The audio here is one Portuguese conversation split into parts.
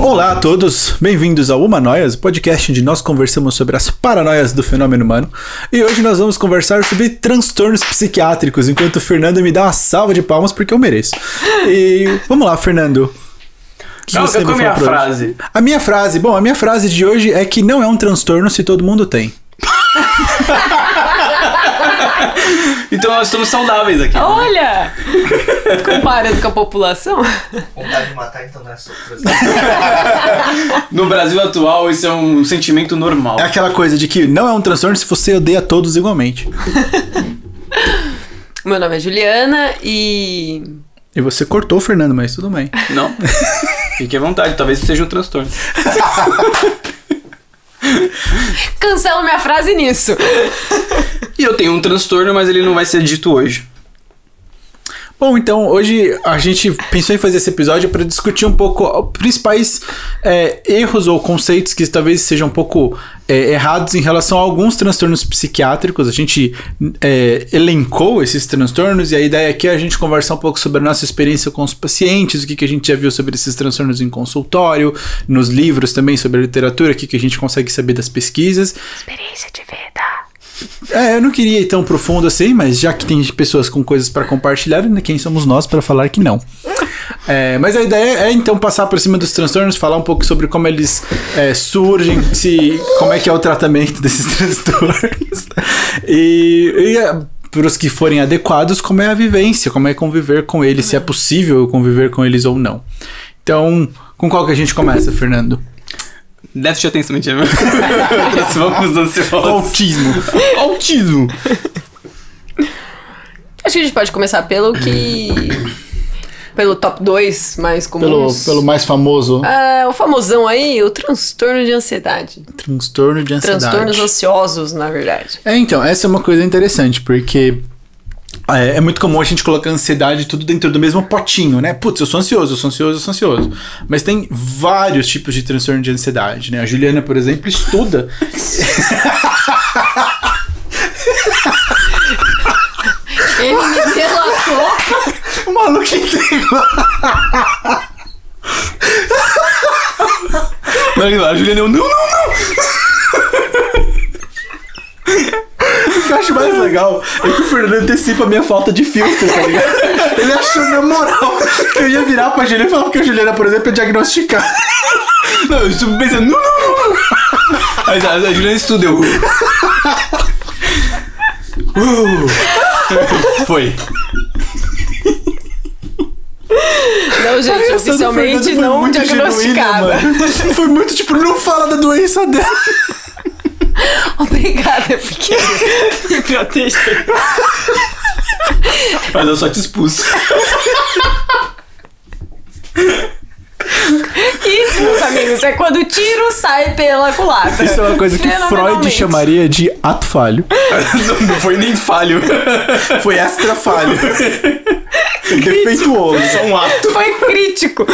Olá a todos, bem-vindos ao Humanoias, podcast onde nós conversamos sobre as paranoias do fenômeno humano. E hoje nós vamos conversar sobre transtornos psiquiátricos, enquanto o Fernando me dá uma salva de palmas porque eu mereço. E vamos lá, Fernando. Qual é a minha frase? A minha frase de hoje é que não é um transtorno se todo mundo tem. Então nós estamos saudáveis aqui. Olha! Comparando com a população. Vontade de matar, então não é só No Brasil atual, isso é um sentimento normal. É aquela coisa de que não é um transtorno se você odeia todos igualmente. Meu nome é Juliana e você cortou o Fernando, mas tudo bem. Não. Fique à vontade, talvez isso seja um transtorno. cancelo minha frase nisso. E eu tenho um transtorno, mas ele não vai ser dito hoje. Bom, então hoje a gente pensou em fazer esse episódio para discutir um pouco os principais erros ou conceitos que talvez sejam um pouco errados em relação a alguns transtornos psiquiátricos. A gente elencou esses transtornos e a ideia aqui é a gente conversar um pouco sobre a nossa experiência com os pacientes, o que a gente já viu sobre esses transtornos em consultório, nos livros também sobre a literatura, o que a gente consegue saber das pesquisas. Experiência de vida. Eu não queria ir tão profundo assim, mas já que tem pessoas com coisas para compartilhar, quem somos nós para falar que não? Mas a ideia é então passar por cima dos transtornos, falar um pouco sobre como eles surgem, como é que é o tratamento desses transtornos e para os que forem adequados, como é a vivência, como é conviver com eles, se é possível conviver com eles ou não. Então, com qual que a gente começa, Fernando? Déficit de atenção, mentira. Vamos ansiosos. Autismo. Acho que a gente pode começar pelo top 2 mais comuns. Pelo mais famoso. O famosão aí, o transtorno de ansiedade. Transtorno de ansiedade. Transtornos ansiosos, na verdade. Então, essa é uma coisa interessante, porque é muito comum a gente colocar ansiedade tudo dentro do mesmo potinho, né? Putz, eu sou ansioso. Mas tem vários tipos de transtorno de ansiedade, né? A Juliana, por exemplo, estuda. Ele me delatou. O maluco entregou. A Juliana, não. O que eu acho mais legal é que o Fernando antecipa a minha falta de filtro, tá ligado? Ele achou na moral que eu ia virar pra Juliana e falar que a Juliana, por exemplo, é diagnosticada. Não, eu estou pensando, não. Mas a Juliana estuda, Foi. Não, gente, oficialmente não diagnosticada. Foi muito tipo, não fala da doença dela. Obrigada, pequeno. Me proteger. Mas eu só te expulso. Isso, meus amigos, é quando o tiro sai pela culatra. Isso é uma coisa que Freud chamaria de ato falho. Não foi nem falho. Foi extra falho. Defeituoso. Só um ato. Foi crítico.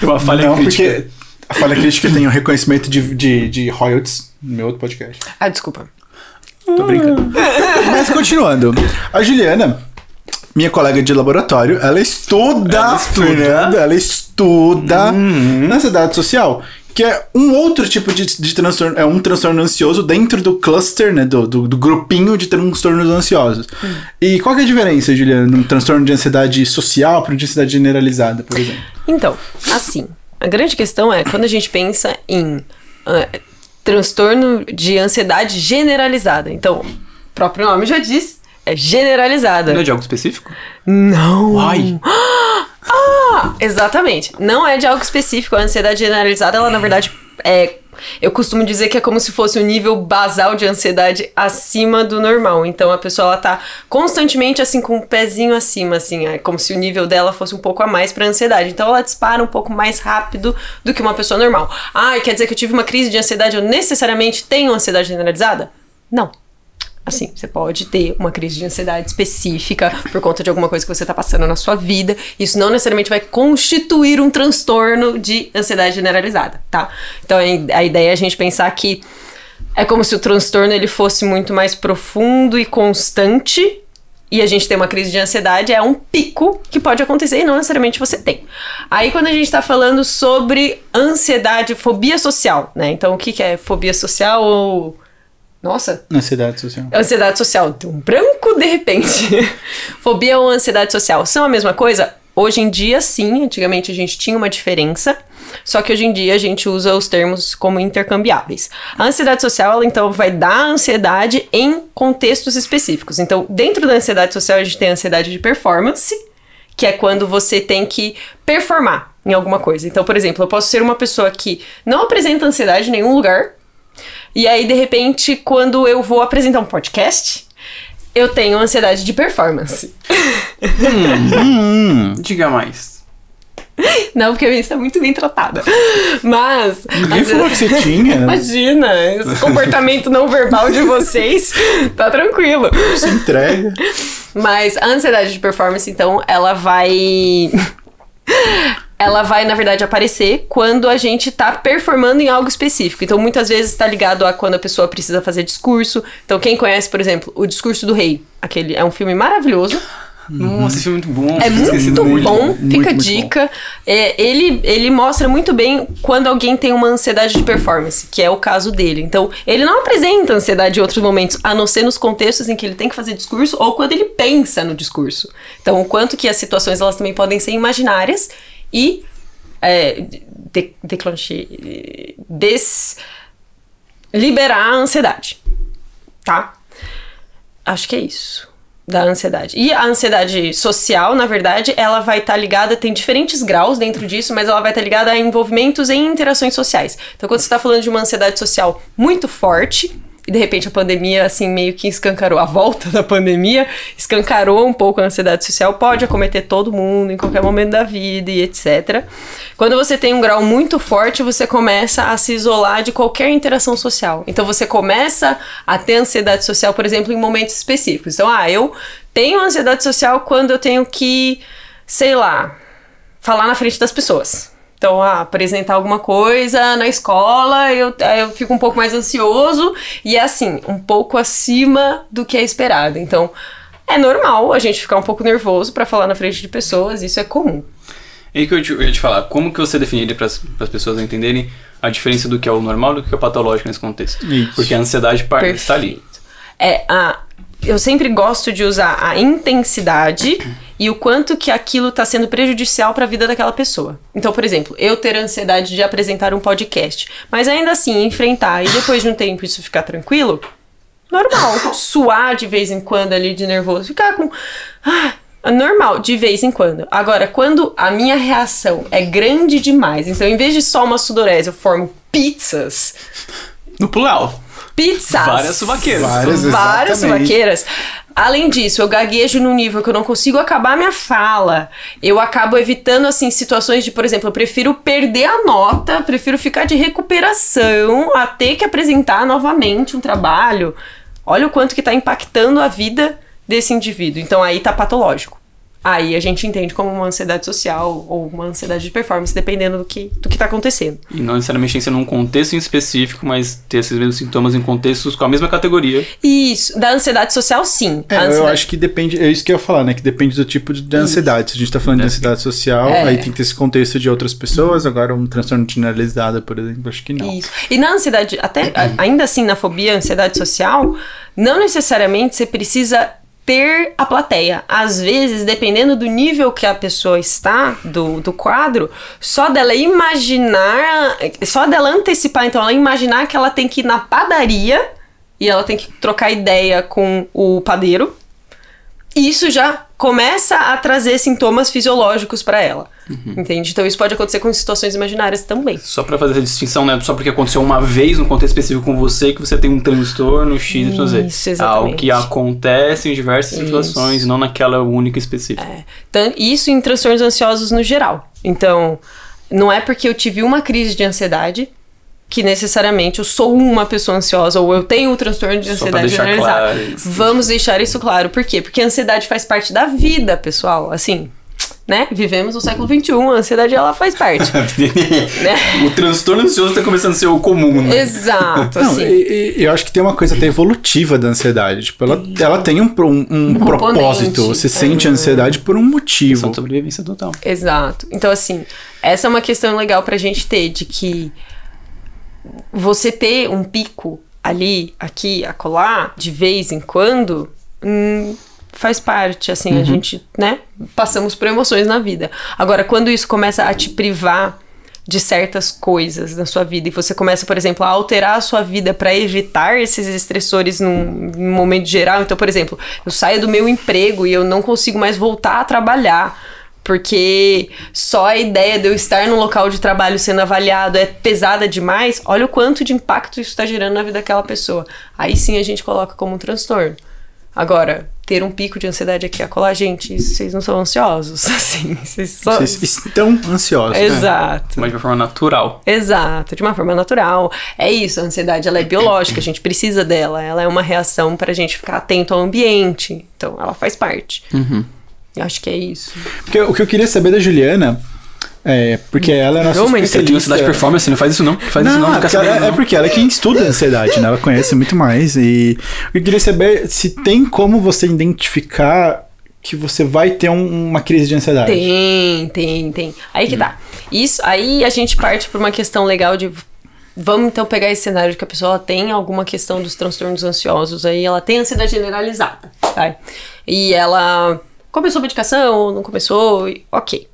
Uma falha crítica. Porque a falha crítica tem um reconhecimento de royalties no meu outro podcast. Desculpa. Tô brincando. Mas continuando. A Juliana, minha colega de laboratório, ela estuda na ansiedade social, que é um outro tipo de transtorno, é um transtorno ansioso dentro do cluster, né, do grupinho de transtornos ansiosos. E qual que é a diferença, Juliana, de um transtorno de ansiedade social para uma ansiedade generalizada, por exemplo? Então, assim, a grande questão é quando a gente pensa em transtorno de ansiedade generalizada. Então, o próprio nome já diz, é generalizada. Não é de algo específico? Não. Uai. Exatamente. Não é de algo específico. A ansiedade generalizada, ela na verdade eu costumo dizer que é como se fosse um nível basal de ansiedade acima do normal. Então a pessoa, ela tá constantemente assim com o pezinho acima, assim, é como se o nível dela fosse um pouco a mais pra ansiedade. Então ela dispara um pouco mais rápido do que uma pessoa normal. Quer dizer que eu tive uma crise de ansiedade, eu necessariamente tenho ansiedade generalizada? Não. Assim, você pode ter uma crise de ansiedade específica por conta de alguma coisa que você tá passando na sua vida. Isso não necessariamente vai constituir um transtorno de ansiedade generalizada, tá? Então a ideia é a gente pensar que é como se o transtorno ele fosse muito mais profundo e constante e a gente tem uma crise de ansiedade, é um pico que pode acontecer e não necessariamente você tem. Aí quando a gente tá falando sobre ansiedade, fobia social, né? Então o que é fobia social ou... Nossa. Ansiedade social. Ansiedade social. Tem um branco de repente. Fobia ou ansiedade social são a mesma coisa? Hoje em dia, sim. Antigamente a gente tinha uma diferença. Só que hoje em dia a gente usa os termos como intercambiáveis. A ansiedade social, ela então vai dar ansiedade em contextos específicos. Então, dentro da ansiedade social, a gente tem a ansiedade de performance, que é quando você tem que performar em alguma coisa. Então, por exemplo, eu posso ser uma pessoa que não apresenta ansiedade em nenhum lugar, e aí, de repente, quando eu vou apresentar um podcast, eu tenho ansiedade de performance. Diga mais. Não, porque a minha está muito bem tratada. Mas... Ninguém falou que você tinha. Imagina, esse comportamento não verbal de vocês tá tranquilo. Você entrega. Mas a ansiedade de performance, então, ela vai, na verdade, aparecer quando a gente tá performando em algo específico. Então, muitas vezes tá ligado a quando a pessoa precisa fazer discurso. Então, quem conhece, por exemplo, O Discurso do Rei, aquele é um filme maravilhoso. Nossa, esse filme é muito bom. É muito bom, fica a muito dica. Bom. Ele mostra muito bem quando alguém tem uma ansiedade de performance, que é o caso dele. Então, ele não apresenta ansiedade em outros momentos, a não ser nos contextos em que ele tem que fazer discurso ou quando ele pensa no discurso. Então, o quanto que as situações elas também podem ser imaginárias e liberar a ansiedade, tá? Acho que é isso. Da ansiedade. E a ansiedade social, na verdade, ela vai estar ligada, tem diferentes graus dentro disso, mas ela vai estar ligada a envolvimentos em interações sociais. Então, quando você está falando de uma ansiedade social muito forte, e de repente a pandemia, assim, meio que escancarou, a volta da pandemia, escancarou um pouco a ansiedade social, pode acometer todo mundo em qualquer momento da vida e etc. Quando você tem um grau muito forte, você começa a se isolar de qualquer interação social. Então você começa a ter ansiedade social, por exemplo, em momentos específicos. Então, eu tenho ansiedade social quando eu tenho que, sei lá, falar na frente das pessoas. Então, apresentar alguma coisa na escola, eu fico um pouco mais ansioso e é assim, um pouco acima do que é esperado. Então, é normal a gente ficar um pouco nervoso pra falar na frente de pessoas, isso é comum. É aí que eu ia te falar, como que você definiria para as pessoas entenderem a diferença do que é o normal e do que é o patológico nesse contexto? Isso. Porque a ansiedade está ali. Eu sempre gosto de usar a intensidade e o quanto que aquilo está sendo prejudicial para a vida daquela pessoa. Então, por exemplo, eu ter ansiedade de apresentar um podcast, mas ainda assim enfrentar e depois de um tempo isso ficar tranquilo, normal. Suar de vez em quando ali de nervoso, ficar com... normal, de vez em quando. Agora, quando a minha reação é grande demais, então em vez de só uma sudorese, eu formo pizzas... No plural. Pizzas. Várias suvaqueiras. Várias suvaqueiras. Além disso, eu gaguejo num nível que eu não consigo acabar minha fala. Eu acabo evitando, assim, situações de, por exemplo, eu prefiro perder a nota, prefiro ficar de recuperação a ter que apresentar novamente um trabalho. Olha o quanto que tá impactando a vida desse indivíduo. Então, aí tá patológico. Aí a gente entende como uma ansiedade social ou uma ansiedade de performance, dependendo do que tá acontecendo. E não necessariamente tem que ser num contexto em específico, mas ter esses mesmos sintomas em contextos com a mesma categoria. Isso. Da ansiedade social, sim. Eu acho que depende, é isso que eu ia falar, né? Que depende do tipo de ansiedade. Se a gente tá falando de ansiedade social, aí tem que ter esse contexto de outras pessoas. Agora, um transtorno generalizado, por exemplo, acho que não. Isso. E na ansiedade, ainda assim, na fobia, ansiedade social, não necessariamente você precisa ter a plateia. Às vezes, dependendo do nível que a pessoa está, do quadro, só dela imaginar, só dela antecipar, então ela imaginar que ela tem que ir na padaria e ela tem que trocar ideia com o padeiro, isso já começa a trazer sintomas fisiológicos para ela. Entende? Então isso pode acontecer com situações imaginárias também. Só pra fazer essa distinção, né? Só porque aconteceu uma vez no contexto específico com você que você tem um transtorno X, isso, exatamente. Algo que acontece em diversas situações, não naquela única específica. Isso em transtornos ansiosos no geral. Então, não é porque eu tive uma crise de ansiedade que necessariamente eu sou uma pessoa ansiosa ou eu tenho um transtorno de ansiedade generalizada. Claro, vamos deixar isso claro. Por quê? Porque a ansiedade faz parte da vida, pessoal. Assim, né? Vivemos no século XXI, a ansiedade, ela faz parte. Né? O transtorno ansioso tá começando a ser o comum, né? Exato, Não, assim. eu acho que tem uma coisa até evolutiva da ansiedade. Tipo, ela tem um propósito. Você sente a ansiedade por um motivo. Questão de sobrevivência total. Exato. Então, assim, essa é uma questão legal pra gente ter, de que você ter um pico ali, aqui, acolá, de vez em quando, faz parte, assim, a gente, né, passamos por emoções na vida. Agora, quando isso começa a te privar de certas coisas na sua vida e você começa, por exemplo, a alterar a sua vida para evitar esses estressores num momento geral. Então, por exemplo, eu saio do meu emprego e eu não consigo mais voltar a trabalhar porque só a ideia de eu estar num local de trabalho sendo avaliado é pesada demais. Olha o quanto de impacto isso está gerando na vida daquela pessoa. Aí sim a gente coloca como um transtorno. Agora, ter um pico de ansiedade aqui e acolá, gente, vocês não são ansiosos, assim. Vocês estão ansiosos. Exato. Mas de uma forma natural. Exato, de uma forma natural. É isso, a ansiedade, ela é biológica, a gente precisa dela. Ela é uma reação pra gente ficar atento ao ambiente. Então, ela faz parte. Eu acho que é isso. Porque o que eu queria saber da Juliana... porque ela é nossa especialista. Eu tenho ansiedade de performance, não faz isso não. É porque ela é quem estuda a ansiedade, né? Ela conhece muito mais. E eu queria saber se tem como você identificar que você vai ter uma crise de ansiedade. Tem. Aí que tá. Isso, aí a gente parte por uma questão legal de... Vamos então pegar esse cenário de que a pessoa tem alguma questão dos transtornos ansiosos. Aí ela tem ansiedade generalizada, tá? E ela começou a medicação, não começou, ok.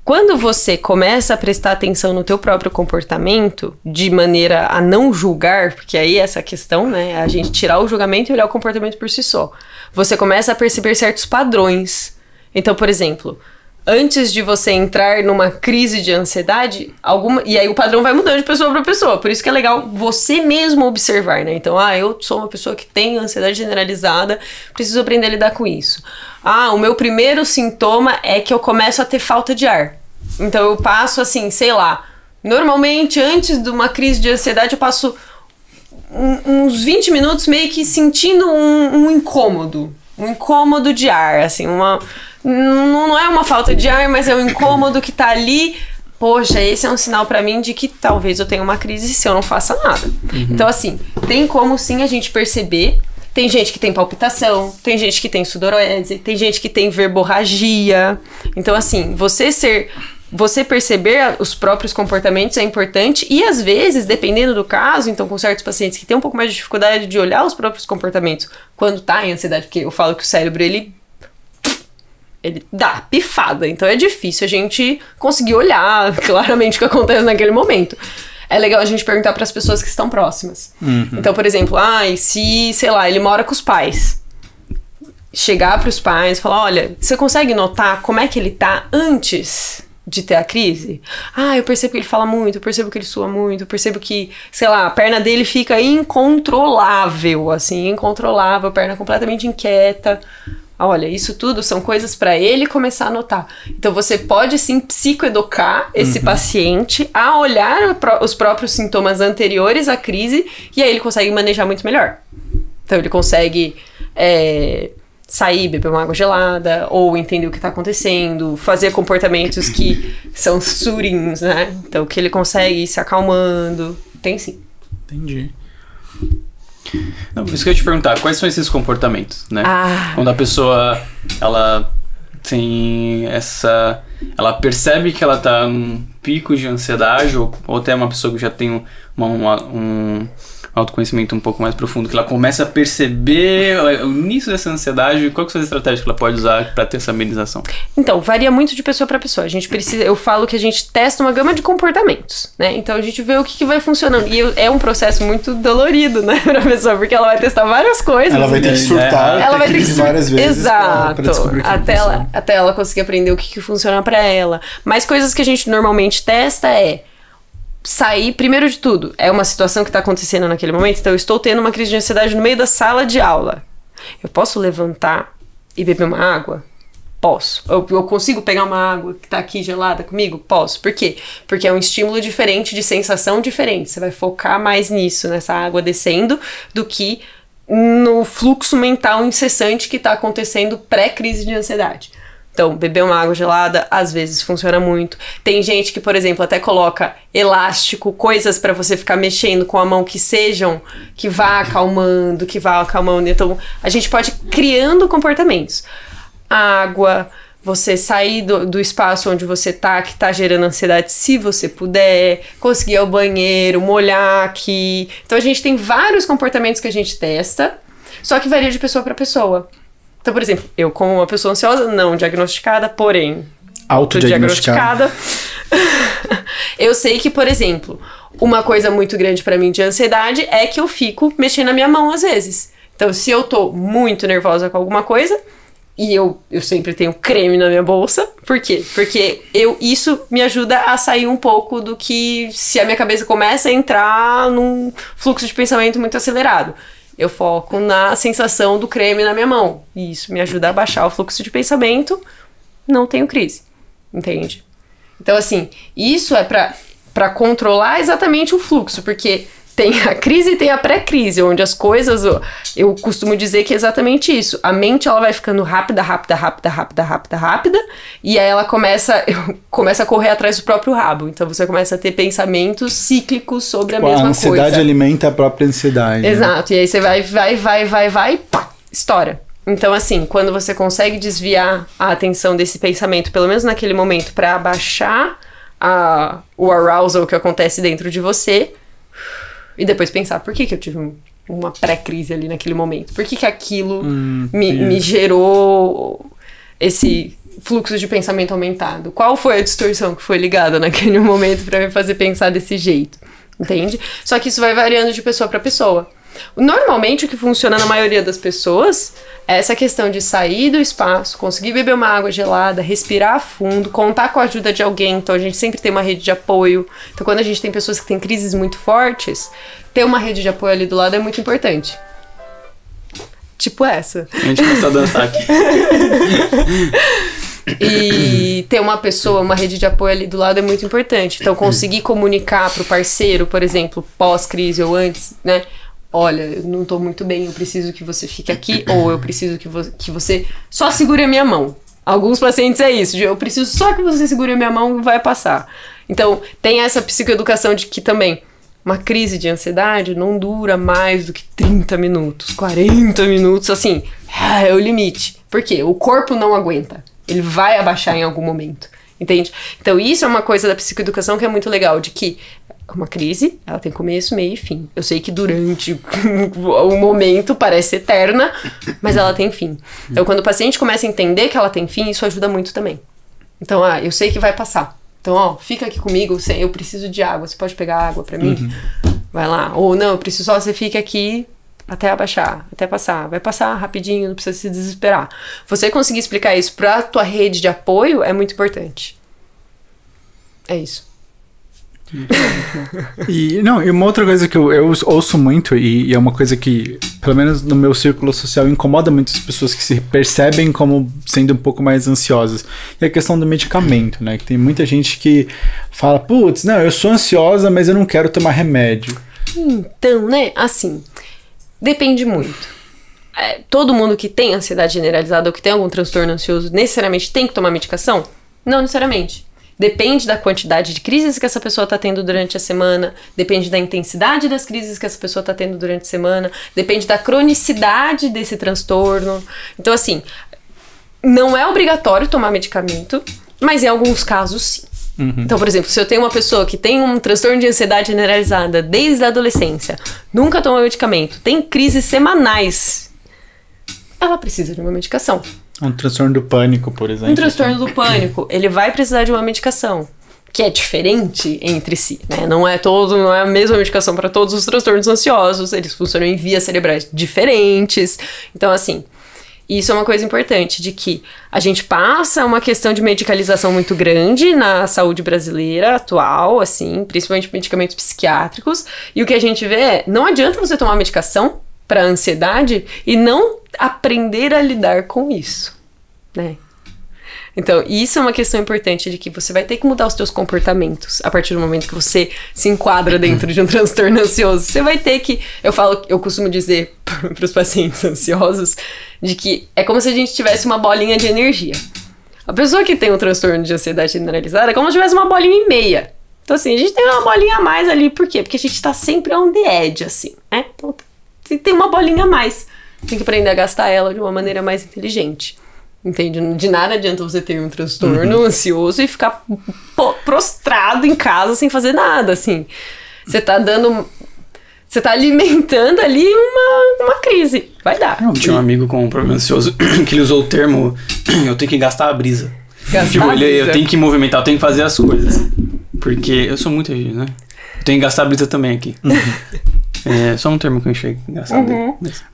Quando você começa a prestar atenção no teu próprio comportamento, de maneira a não julgar, porque aí essa questão, né, a gente tirar o julgamento e olhar o comportamento por si só. Você começa a perceber certos padrões. Então, por exemplo, antes de você entrar numa crise de ansiedade, e aí o padrão vai mudando de pessoa para pessoa. Por isso que é legal você mesmo observar, né? Então, eu sou uma pessoa que tem ansiedade generalizada, preciso aprender a lidar com isso. O meu primeiro sintoma é que eu começo a ter falta de ar. Então eu passo assim, sei lá, normalmente antes de uma crise de ansiedade eu passo uns 20 minutos meio que sentindo um incômodo de ar, assim, não é uma falta de ar, mas é um incômodo que tá ali. Poxa, esse é um sinal pra mim de que talvez eu tenha uma crise se eu não faça nada. Então assim, tem como sim a gente perceber. Tem gente que tem palpitação, tem gente que tem sudorese, tem gente que tem verborragia. Então, assim, você perceber os próprios comportamentos é importante e, às vezes, dependendo do caso, então, com certos pacientes que têm um pouco mais de dificuldade de olhar os próprios comportamentos quando tá em ansiedade, porque eu falo que o cérebro, ele dá pifada. Então, é difícil a gente conseguir olhar claramente o que acontece naquele momento. É legal a gente perguntar para as pessoas que estão próximas. Então, por exemplo, se, sei lá, ele mora com os pais. Chegar para os pais e falar, olha, você consegue notar como é que ele tá antes de ter a crise? Eu percebo que ele fala muito, eu percebo que ele sua muito, eu percebo que, sei lá, a perna dele fica incontrolável, perna completamente inquieta. Olha, isso tudo são coisas para ele começar a notar. Então você pode sim psicoeducar esse paciente a olhar os próprios sintomas anteriores à crise e aí ele consegue manejar muito melhor. Então ele consegue sair, beber uma água gelada ou entender o que está acontecendo, fazer comportamentos que são soothings, né? Então que ele consegue ir se acalmando. Tem sim. Entendi. Não, isso que eu ia te perguntar, quais são esses comportamentos, né? Quando a pessoa, ela tem ela percebe que ela tá num pico de ansiedade, ou até uma pessoa que já tem um autoconhecimento um pouco mais profundo, que ela começa a perceber o início dessa ansiedade, qual que são as estratégias que ela pode usar para ter essa amenização? Então, varia muito de pessoa para pessoa. Eu falo que a gente testa uma gama de comportamentos, né? Então a gente vê o que vai funcionando. E é um processo muito dolorido, né, pra pessoa, porque ela vai testar várias coisas. Ela vai ter que surtar, ela vai ter que várias vezes. Exato. Pra descobrir o que até ela conseguir aprender o que funciona para ela. Mas coisas que a gente normalmente testa sair, primeiro de tudo, é uma situação que está acontecendo naquele momento, então eu estou tendo uma crise de ansiedade no meio da sala de aula. Eu posso levantar e beber uma água? Posso. Eu consigo pegar uma água que está aqui gelada comigo? Posso. Por quê? Porque é um estímulo diferente, de sensação diferente. Você vai focar mais nisso, nessa água descendo, do que no fluxo mental incessante que está acontecendo pré-crise de ansiedade. Então, beber uma água gelada, às vezes, funciona muito. Tem gente que, por exemplo, até coloca elástico, coisas pra você ficar mexendo com a mão que vá acalmando, Então, a gente pode ir criando comportamentos. Água, você sair do espaço onde você tá, que tá gerando ansiedade, se você puder, conseguir ir ao banheiro, molhar aqui. Então, a gente tem vários comportamentos que a gente testa, só que varia de pessoa pra pessoa. Então, por exemplo, eu como uma pessoa ansiosa, não diagnosticada, porém autodiagnosticada, eu sei que, por exemplo, uma coisa muito grande pra mim de ansiedade é que eu fico mexendo na minha mão às vezes. Então, se eu tô muito nervosa com alguma coisa, e eu sempre tenho creme na minha bolsa, por quê? Porque isso me ajuda a sair um pouco do que se a minha cabeça começa a entrar num fluxo de pensamento muito acelerado. Eu foco na sensação do creme na minha mão. E isso me ajuda a baixar o fluxo de pensamento. Não tenho crise. Entende? Então, assim, isso é pra controlar exatamente o fluxo. Porque tem a crise e tem a pré-crise, onde as coisas... Eu costumo dizer que é exatamente isso. A mente, ela vai ficando rápida. E aí ela começa a correr atrás do próprio rabo. Então você começa a ter pensamentos cíclicos sobre a mesma coisa. A ansiedade alimenta a própria ansiedade. Exato. Né? E aí você vai, pá, estoura. Então, assim, quando você consegue desviar a atenção desse pensamento, pelo menos naquele momento, pra abaixar o arousal que acontece dentro de você... E depois pensar, por que eu tive uma pré-crise ali naquele momento? Por que aquilo me gerou esse fluxo de pensamento aumentado? Qual foi a distorção que foi ligada naquele momento pra me fazer pensar desse jeito? Entende? Só que isso vai variando de pessoa pra pessoa. Normalmente, o que funciona na maioria das pessoas é essa questão de sair do espaço, conseguir beber uma água gelada, respirar fundo, contar com a ajuda de alguém. Então, a gente sempre tem uma rede de apoio. Então, quando a gente tem pessoas que têm crises muito fortes, ter uma rede de apoio ali do lado é muito importante. Tipo essa. A gente começou a dançar aqui. E ter uma rede de apoio ali do lado é muito importante. Então, conseguir comunicar pro parceiro, por exemplo, pós-crise ou antes, né? Olha, eu não tô muito bem, eu preciso que você fique aqui, ou eu preciso que você só segure a minha mão. Alguns pacientes é isso, eu preciso só que você segure a minha mão e vai passar. Então, tem essa psicoeducação de que também uma crise de ansiedade não dura mais do que 30 minutos, 40 minutos, assim, é o limite. Por quê? O corpo não aguenta, ele vai abaixar em algum momento, entende? Então, isso é uma coisa da psicoeducação que é muito legal, de que uma crise, ela tem começo, meio e fim. Eu sei que durante o momento parece eterna, mas ela tem fim. Então, quando o paciente começa a entender que ela tem fim, isso ajuda muito também. Então, eu sei que vai passar. Então, fica aqui comigo, eu preciso de água, você pode pegar água pra mim? Vai lá. Ou não, eu preciso só você fique aqui até abaixar, até passar. Vai passar rapidinho, não precisa se desesperar. Você conseguir explicar isso pra tua rede de apoio é muito importante. É isso. E uma outra coisa que eu ouço muito, e é uma coisa que, pelo menos no meu círculo social, incomoda muitas pessoas que se percebem como sendo um pouco mais ansiosas, é a questão do medicamento, né? Que tem muita gente que fala, putz, não, eu sou ansiosa, mas eu não quero tomar remédio. Então, né, assim, depende muito. Todo mundo que tem ansiedade generalizada ou que tem algum transtorno ansioso necessariamente tem que tomar medicação? Não necessariamente. Depende da quantidade de crises que essa pessoa está tendo durante a semana, depende da intensidade das crises que essa pessoa está tendo durante a semana, depende da cronicidade desse transtorno. Então, assim, não é obrigatório tomar medicamento, mas em alguns casos, sim. Então, por exemplo, se eu tenho uma pessoa que tem um transtorno de ansiedade generalizada desde a adolescência, nunca toma medicamento, tem crises semanais, ela precisa de uma medicação. Um transtorno do pânico, por exemplo. Um transtorno do pânico, ele vai precisar de uma medicação que é diferente entre si, né? Não é a mesma medicação para todos os transtornos ansiosos, eles funcionam em vias cerebrais diferentes. Então, assim, isso é uma coisa importante, de que a gente passa uma questão de medicalização muito grande na saúde brasileira atual, assim, principalmente medicamentos psiquiátricos, e o que a gente vê é, não adianta você tomar medicação para ansiedade e não aprender a lidar com isso, né? Então, isso é uma questão importante, de que você vai ter que mudar os teus comportamentos a partir do momento que você se enquadra dentro de um transtorno ansioso. Você vai ter que... Eu costumo dizer para os pacientes ansiosos de que é como se a gente tivesse uma bolinha de energia. A pessoa que tem um transtorno de ansiedade generalizada é como se tivesse uma bolinha e meia. Então, assim, a gente tem uma bolinha a mais ali, por quê? Porque a gente tá sempre on the edge, assim, né? Então, se tem uma bolinha a mais, tem que aprender a gastar ela de uma maneira mais inteligente. Entende? De nada adianta você ter um transtorno ansioso e ficar prostrado em casa sem fazer nada, assim. Você tá alimentando ali uma crise. Vai dar. Eu tinha um amigo com um problema ansioso que ele usou o termo eu tenho que gastar a brisa. Eu tenho que movimentar, eu tenho que fazer as coisas. Porque eu sou muito rígido, né? Eu tenho que gastar a brisa também aqui. É só um termo que eu enxergo engraçado.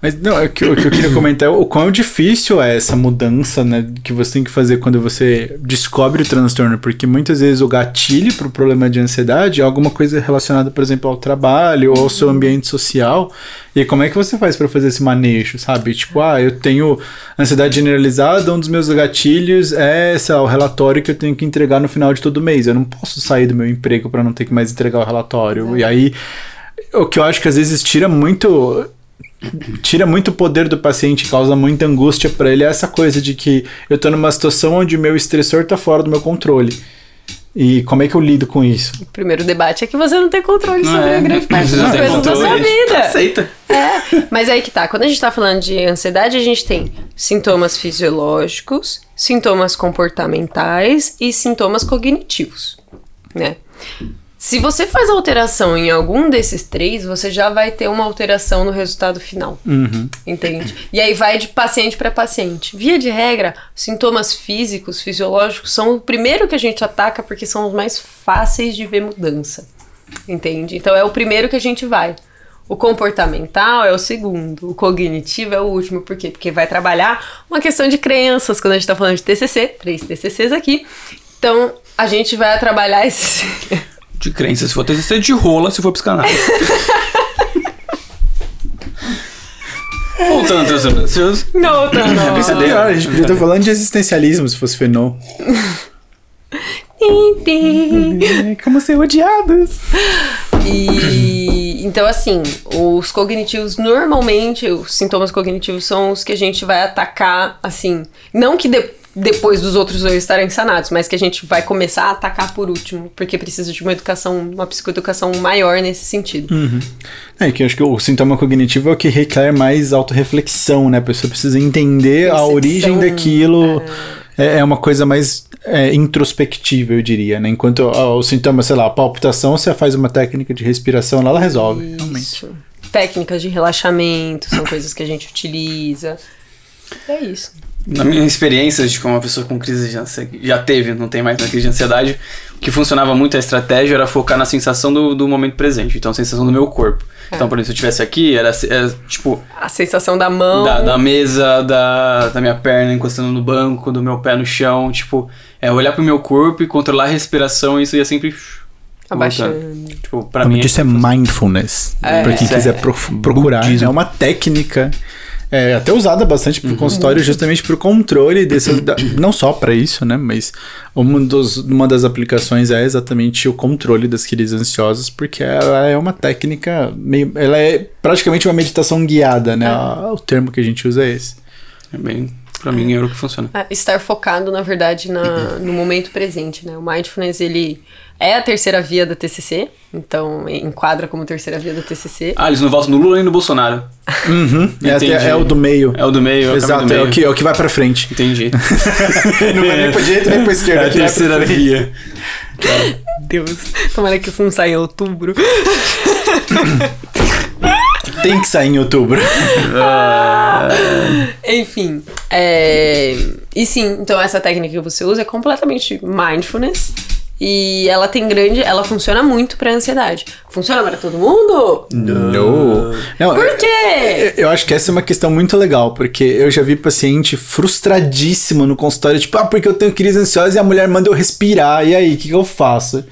Mas não, o que eu queria comentar é o quão difícil é essa mudança, né, que você tem que fazer quando você descobre o transtorno, porque muitas vezes o gatilho pro problema de ansiedade é alguma coisa relacionada, por exemplo, ao trabalho ou ao seu ambiente social. E como é que você faz pra fazer esse manejo, sabe? Tipo, eu tenho ansiedade generalizada, um dos meus gatilhos é o relatório que eu tenho que entregar no final de todo mês. Eu não posso sair do meu emprego pra não ter que mais entregar o relatório. E aí, o que eu acho que às vezes tira muito o poder do paciente, causa muita angústia pra ele, é essa coisa de que eu tô numa situação onde o meu estressor tá fora do meu controle. E como é que eu lido com isso? O primeiro debate é que você não tem controle sobre a grande parte das coisas da sua vida. Aceita. Mas aí que tá, quando a gente tá falando de ansiedade, a gente tem sintomas fisiológicos, sintomas comportamentais e sintomas cognitivos, né? Se você faz alteração em algum desses três, você já vai ter uma alteração no resultado final. Entende? E aí vai de paciente para paciente. Via de regra, sintomas físicos, fisiológicos, são o primeiro que a gente ataca porque são os mais fáceis de ver mudança. Entende? Então é o primeiro que a gente vai. O comportamental é o segundo. O cognitivo é o último. Por quê? Porque vai trabalhar uma questão de crenças. Quando a gente tá falando de TCC, 3 TCCs aqui. Então, a gente vai trabalhar esse... De crença, se for TCC, de rola, se for psicanálise. Voltando ao transtorno ansioso. Não. Isso é pior, a gente podia estar falando de existencialismo se fosse fenol. Como ser odiados. E então, assim, os cognitivos, normalmente, os sintomas cognitivos são os que a gente vai atacar, assim, não que depois dos outros dois estarem sanados, mas que a gente vai começar a atacar por último, porque precisa de uma educação, uma psicoeducação maior nesse sentido. É que eu acho que o sintoma cognitivo é o que requer mais autorreflexão, né? A pessoa precisa entender a origem daquilo. É uma coisa mais introspectiva, eu diria, né? Enquanto o sintoma, sei lá, a palpitação, você faz uma técnica de respiração, ela resolve, realmente. Técnicas de relaxamento são coisas que a gente utiliza. É isso. Na minha experiência de como uma pessoa com crise de ansiedade, já teve, não tem mais na crise de ansiedade, o que funcionava muito a estratégia era focar na sensação do momento presente, então a sensação do meu corpo. Então, por exemplo, se eu estivesse aqui, era tipo... A sensação da mão... Da mesa, da minha perna encostando no banco, do meu pé no chão, tipo... olhar pro meu corpo e controlar a respiração, isso ia sempre... abaixando. Tipo, pra mim... Isso é mindfulness, pra quem quiser procurar. É uma técnica... até usada bastante pro consultório, justamente pro controle desse, não só para isso, né, mas uma das aplicações é exatamente o controle das crises ansiosas, porque ela é uma técnica ela é praticamente uma meditação guiada, né, o termo que a gente usa é esse. Pra mim é o que funciona. Estar focado, na verdade, no momento presente, né, o mindfulness, ele é a terceira via da TCC, então enquadra como terceira via da TCC. Eles não votam no Lula nem no Bolsonaro. É o do meio. É o do meio. Exato, do meio. É o que vai pra frente. Entendi. Não vai nem pra direita nem pra esquerda. É a terceira via. Deus, tomara que isso não saia em outubro. Tem que sair em outubro. Enfim. E sim, então essa técnica que você usa é completamente mindfulness. E ela funciona muito pra ansiedade. Funciona para todo mundo? Não. Por quê? Eu acho que essa é uma questão muito legal, porque eu já vi paciente frustradíssimo no consultório, tipo, porque eu tenho crise ansiosa e a mulher manda eu respirar, e aí, o que eu faço?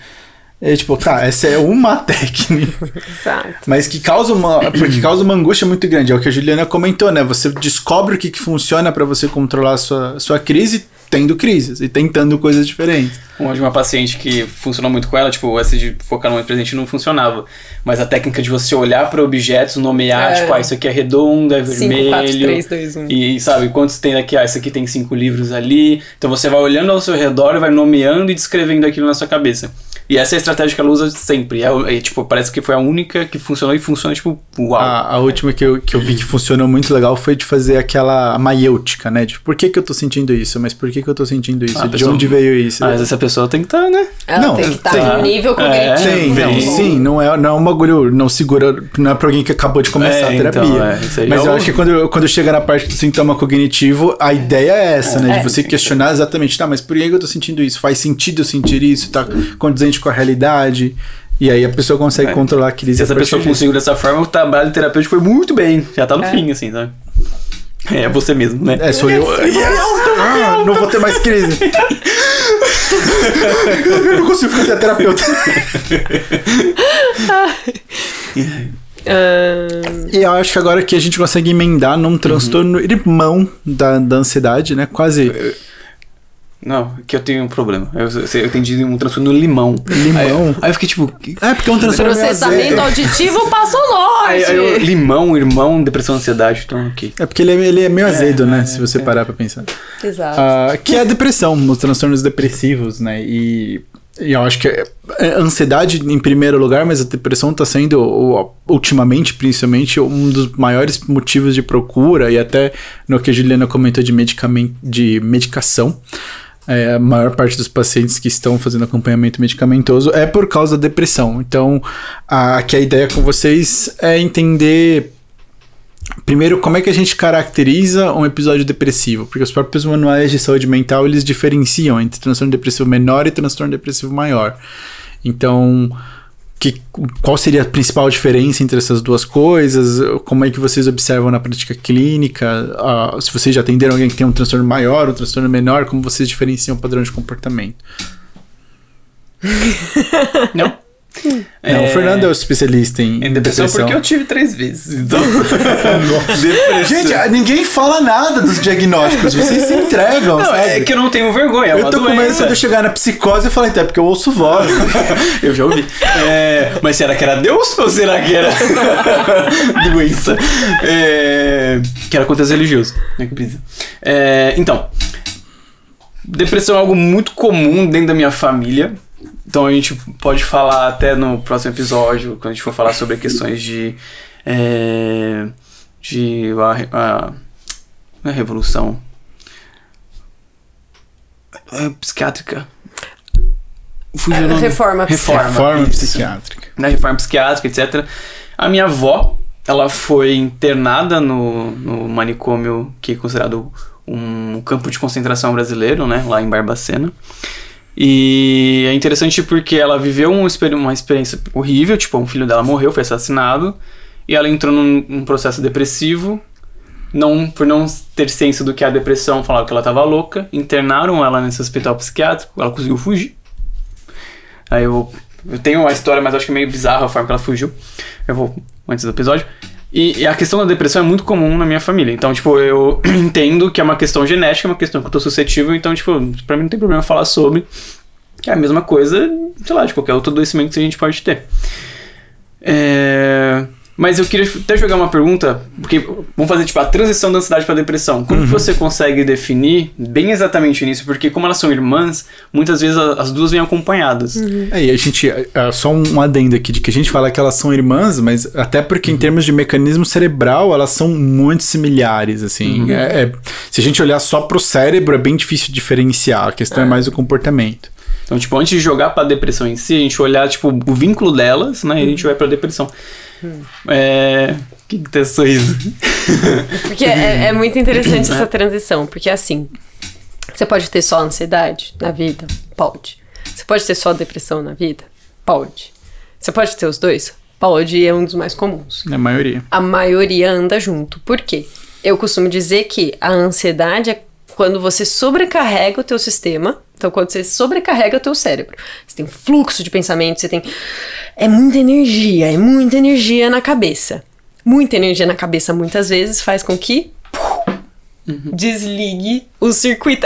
Tipo, essa é uma técnica. Exato. Mas que causa uma angústia muito grande. É o que a Juliana comentou, né? Você descobre o que funciona pra você controlar a sua crise, tendo crises e tentando coisas diferentes. Uma de uma paciente que funcionou muito com ela, tipo, essa de focar no momento presente não funcionava. Mas a técnica de você olhar para objetos, nomear, tipo, isso aqui é redondo, é vermelho. 5, 4, 3, 2, 1. E sabe, quantos tem aqui? Isso aqui tem 5 livros ali. Então você vai olhando ao seu redor e vai nomeando e descrevendo aquilo na sua cabeça. E essa é a estratégia que ela usa sempre. Tipo, parece que foi a única que funcionou e funciona, tipo, uau. A última que eu vi que funcionou muito legal foi de fazer aquela maiêutica, né? De por que eu tô sentindo isso? Mas por que eu tô sentindo isso? De onde veio isso? Mas essa pessoa tem que estar, né? Ela tem que estar no nível cognitivo. Sim, não é um bagulho, não segura, não é pra alguém que acabou de começar a terapia. Então, mas eu acho que quando chega na parte do sintoma cognitivo, a ideia é essa, né? De você questionar exatamente, tá, mas por que eu tô sentindo isso? Faz sentido eu sentir isso? Tá condizente com a realidade? E aí a pessoa consegue controlar aquele... Se essa pessoa conseguiu dessa forma, o trabalho terapêutico foi muito bem. Já tá no fim, assim, sabe? É você mesmo, né? Sou eu. Não vou ter mais crise. Eu não consigo fazer a terapeuta. E eu acho que agora que a gente consegue emendar num transtorno irmão da ansiedade, né? Quase... Não, que eu tenho um problema. Eu entendi um transtorno no limão. Aí eu fiquei tipo... porque é um transtorno processamento auditivo patológico. Limão, irmão, depressão, ansiedade, então ok. É porque ele é meio azedo, né? Se você parar pra pensar. Exato. Que é a depressão, os transtornos depressivos, né? E eu acho que a ansiedade em primeiro lugar, mas a depressão tá sendo, ultimamente, principalmente, um dos maiores motivos de procura, e até no que a Juliana comentou de medicação. A maior parte dos pacientes que estão fazendo acompanhamento medicamentoso é por causa da depressão. Então, aqui a ideia com vocês é entender, primeiro, como é que a gente caracteriza um episódio depressivo, porque os próprios manuais de saúde mental, eles diferenciam entre transtorno depressivo menor e transtorno depressivo maior. Então, qual seria a principal diferença entre essas duas coisas? Como é que vocês observam na prática clínica? Se vocês já atenderam alguém que tem um transtorno maior, um transtorno menor, como vocês diferenciam o padrão de comportamento? Não. O Fernando é o especialista em depressão. Porque eu tive 3 vezes. Então... Gente, ninguém fala nada dos diagnósticos. Vocês se entregam, sabe? É que eu não tenho vergonha. Eu tô começando a chegar na psicose e falar, então é porque eu ouço voz. Eu já ouvi. Mas será que era Deus ou será que era doença? Que era contexto religioso. Então, depressão é algo muito comum dentro da minha família. Então a gente pode falar até no próximo episódio, quando a gente for falar sobre questões de não é revolução psiquiátrica. Reforma psiquiátrica. Na reforma psiquiátrica, etc. A minha avó, ela foi internada no manicômio que é considerado um campo de concentração brasileiro, né, lá em Barbacena. E é interessante porque ela viveu uma experiência horrível, tipo, um filho dela morreu, foi assassinado, e ela entrou num processo depressivo, por não ter ciência do que é a depressão, falaram que ela estava louca, internaram ela nesse hospital psiquiátrico, ela conseguiu fugir. Aí eu tenho uma história, mas acho que é meio bizarra a forma que ela fugiu, eu vou antes do episódio. E a questão da depressão é muito comum na minha família. Então, tipo, eu entendo que é uma questão genética, é uma questão que eu tô suscetível. Então, tipo, pra mim não tem problema falar sobre. Que é a mesma coisa, sei lá, de qualquer outro adoecimento que a gente pode ter. Mas eu queria até jogar uma pergunta, porque vamos fazer, tipo, a transição da ansiedade pra depressão. Como que você consegue definir bem exatamente nisso? Porque como elas são irmãs, muitas vezes as duas vêm acompanhadas. E a gente, só um adendo aqui, de que a gente fala que elas são irmãs, mas até porque em termos de mecanismo cerebral, elas são muito similares, assim. Se a gente olhar só pro cérebro, é bem difícil diferenciar, a questão é mais o comportamento. Então, tipo, antes de jogar pra depressão em si, a gente olhar, tipo, o vínculo delas, né, e a gente vai pra depressão. Que tem sorriso? Porque é muito interessante essa transição, porque assim, você pode ter só ansiedade na vida? Pode. Você pode ter só depressão na vida? Pode. Você pode ter os dois? Pode, e é um dos mais comuns. A maioria. A maioria anda junto. Por quê? Eu costumo dizer que a ansiedade é quando você sobrecarrega o teu sistema. Então, quando você sobrecarrega o teu cérebro, você tem um fluxo de pensamento, você tem... É muita energia na cabeça. Muita energia na cabeça, muitas vezes, faz com que desligue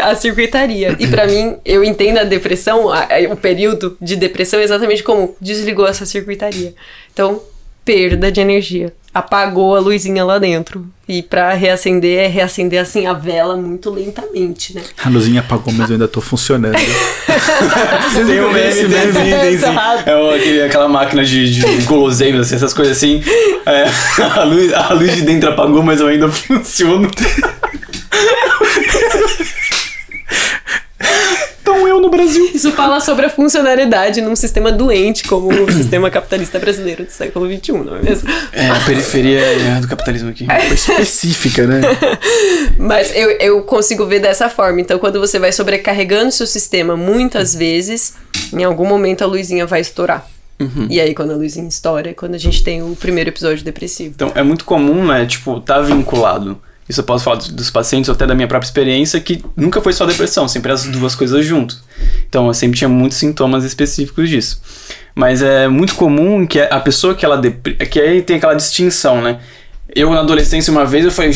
a circuitaria. E pra mim, eu entendo a depressão, o período de depressão exatamente como desligou essa circuitaria. Então, perda de energia. Apagou a luzinha lá dentro. E pra reacender, é reacender assim a vela muito lentamente, né? A luzinha apagou, mas eu ainda tô funcionando. Vocês tem um meme, né? Aquela máquina de guloseimas, assim, essas coisas assim. A luz de dentro apagou, mas eu ainda funciono. Então eu no Brasil. Isso fala sobre a funcionalidade num sistema doente como o sistema capitalista brasileiro do século XXI, não é mesmo? A periferia do capitalismo aqui. Específica, né? Mas eu consigo ver dessa forma. Então, quando você vai sobrecarregando seu sistema muitas vezes, em algum momento a luzinha vai estourar. E aí, quando a luzinha estoura, é quando a gente tem o primeiro episódio depressivo. Então, é muito comum, né? Tipo, tá vinculado. Isso eu posso falar dos pacientes ou até da minha própria experiência, que nunca foi só depressão, sempre as duas coisas juntas. Então, eu sempre tinha muitos sintomas específicos disso. Mas é muito comum que a pessoa que que aí tem aquela distinção, né? Eu, na adolescência, uma vez, eu falei,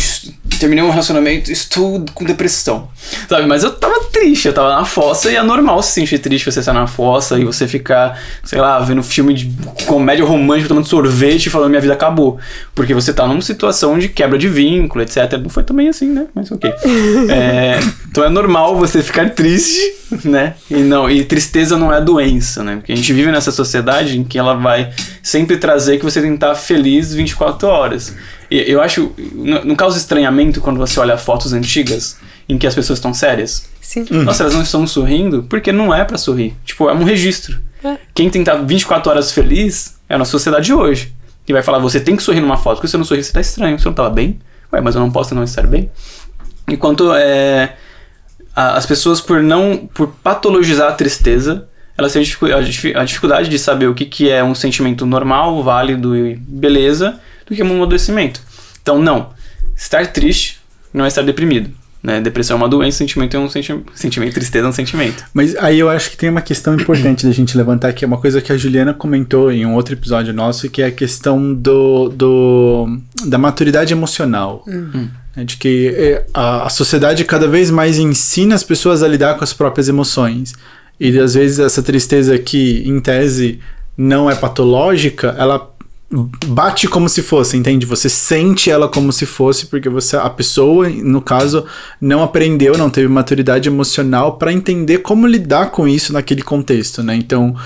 terminei um relacionamento, estou com depressão, sabe? Mas eu tava triste, eu tava na fossa, e é normal se sentir triste você estar na fossa e você ficar, sei lá, vendo filme de comédia romântica, tomando sorvete e falando minha vida acabou. Porque você tá numa situação de quebra de vínculo, etc. Não foi também assim, né? Mas ok. Então é normal você ficar triste, né? E tristeza não é doença, né? Porque a gente vive nessa sociedade em que ela vai sempre trazer que você tem que estar feliz 24 horas. E eu acho, não causa estranhamento quando você olha fotos antigas em que as pessoas estão sérias? Sim. Nossa, elas não estão sorrindo porque não é pra sorrir. Tipo, é um registro. Quem tem que estar 24 horas feliz é a nossa sociedade de hoje. Que vai falar, você tem que sorrir numa foto, porque se você não sorrir, você tá estranho. Você não tava bem? Ué, mas eu não posso não estar bem? Enquanto as pessoas, por patologizar a tristeza, elas têm a dificuldade de saber o que é um sentimento normal, válido e beleza, do que um adoecimento. Então, não. Estar triste não é estar deprimido. Né? Depressão é uma doença, sentimento é um sentimento, tristeza é um sentimento. Mas aí eu acho que tem uma questão importante da gente levantar, que é uma coisa que a Juliana comentou em um outro episódio nosso, que é a questão da maturidade emocional. De que a sociedade cada vez mais ensina as pessoas a lidar com as próprias emoções. E às vezes essa tristeza que, em tese, não é patológica, ela bate como se fosse, entende? Você sente ela como se fosse, porque a pessoa, no caso, não aprendeu, não teve maturidade emocional para entender como lidar com isso naquele contexto, né? Então,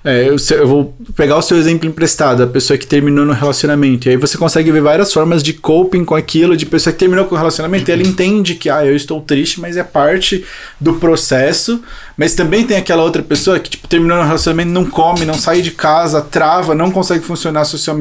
eu vou pegar o seu exemplo emprestado, a pessoa que terminou no relacionamento, e aí você consegue ver várias formas de coping com aquilo, de pessoa que terminou com o relacionamento, e ela entende que, eu estou triste, mas é parte do processo, mas também tem aquela outra pessoa que, tipo, terminou no relacionamento, não come, não sai de casa, trava, não consegue funcionar socialmente,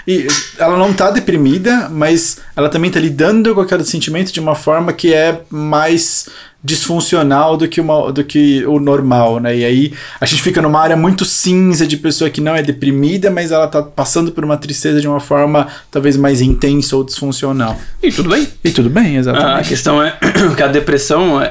e ela não tá deprimida, mas ela também tá lidando com aquele sentimento de uma forma que é mais disfuncional do que o normal, né? E aí a gente fica numa área muito cinza de pessoa que não é deprimida, mas ela tá passando por uma tristeza de uma forma talvez mais intensa ou disfuncional. E tudo bem. E tudo bem, exatamente. A questão é que a depressão,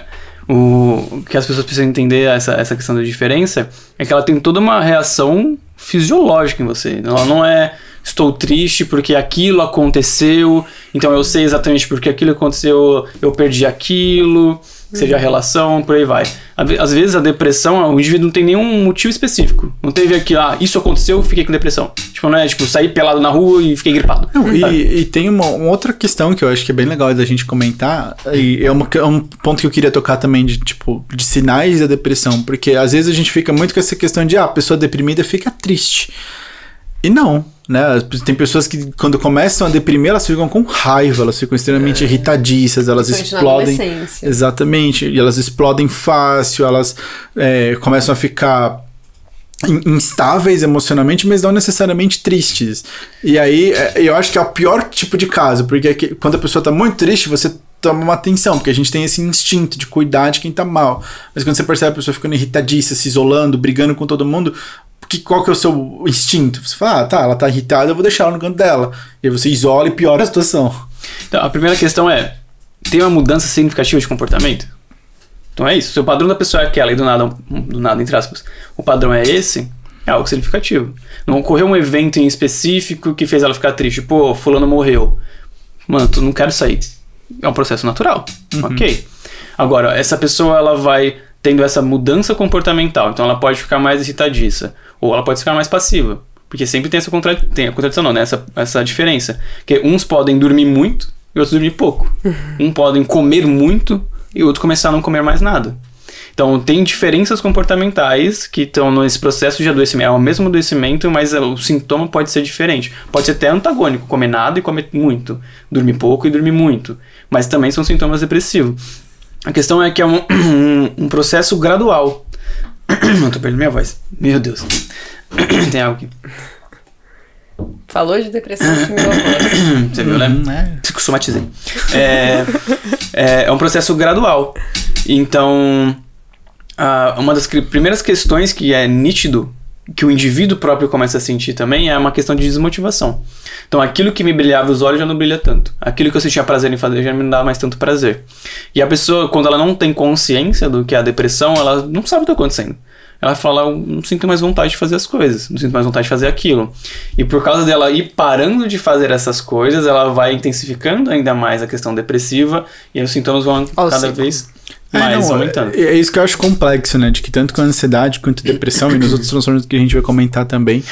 o que as pessoas precisam entender, essa questão da diferença, é que ela tem toda uma reação fisiológica em você. Ela não é estou triste porque aquilo aconteceu, então eu sei exatamente porque aquilo aconteceu, eu perdi aquilo, seja a relação, por aí vai. Às vezes a depressão, o indivíduo não tem nenhum motivo específico. Não teve aqui, isso aconteceu, eu fiquei com depressão. Tipo, não é tipo, saí pelado na rua e fiquei gripado. Não, e tem uma outra questão que eu acho que é bem legal da gente comentar, e é um ponto que eu queria tocar também de sinais da depressão, porque às vezes a gente fica muito com essa questão de, a pessoa deprimida fica triste. E não, né? Tem pessoas que quando começam a deprimir, elas ficam com raiva, elas ficam extremamente irritadiças, elas explodem. Exatamente, e elas explodem fácil, elas começam a ficar instáveis emocionalmente, mas não necessariamente tristes. E aí, eu acho que é o pior tipo de caso, porque quando a pessoa tá muito triste, você toma uma atenção, porque a gente tem esse instinto de cuidar de quem tá mal. Mas quando você percebe a pessoa ficando irritadiça, se isolando, brigando com todo mundo, qual que é o seu instinto? Você fala, ela tá irritada, eu vou deixar ela no canto dela. E aí você isola e piora a situação. Então, a primeira questão é, tem uma mudança significativa de comportamento? Então é isso, se o padrão da pessoa é aquela e do nada, entre aspas, o padrão é esse, é algo significativo. Não ocorreu um evento em específico que fez ela ficar triste. Pô, fulano morreu. Mano, tu não quero sair. é um processo natural, ok. Agora, essa pessoa, ela vai tendo essa mudança comportamental, então ela pode ficar mais irritadiça, ou ela pode ficar mais passiva, porque sempre tem essa contradição, não, né? Essa diferença, que uns podem dormir muito e outros dormir pouco, podem comer muito e outros começar a não comer mais nada. Então, tem diferenças comportamentais que estão nesse processo de adoecimento. É o mesmo adoecimento, mas o sintoma pode ser diferente. Pode ser até antagônico, comer nada e comer muito. Dormir pouco e dormir muito. Mas também são sintomas depressivos. A questão é que é um processo gradual. Não, tô perdendo minha voz. Meu Deus. Tem algo aqui. Falou de depressão, que meu voz. Você viu, né? Somatizei. É um processo gradual. Então... uma das primeiras questões que é nítido, que o indivíduo próprio começa a sentir também, é uma questão de desmotivação. Então, aquilo que me brilhava os olhos já não brilha tanto. Aquilo que eu sentia prazer em fazer já não me dá mais tanto prazer. E a pessoa, quando ela não tem consciência do que é a depressão, ela não sabe o que está acontecendo. Ela fala, eu não sinto mais vontade de fazer as coisas, não sinto mais vontade de fazer aquilo. E por causa dela ir parando de fazer essas coisas, ela vai intensificando ainda mais a questão depressiva, e aí os sintomas vão cada vez... Mas aumentando. É isso que eu acho complexo, né? De que tanto com a ansiedade quanto a depressão e nos outros transtornos que a gente vai comentar também,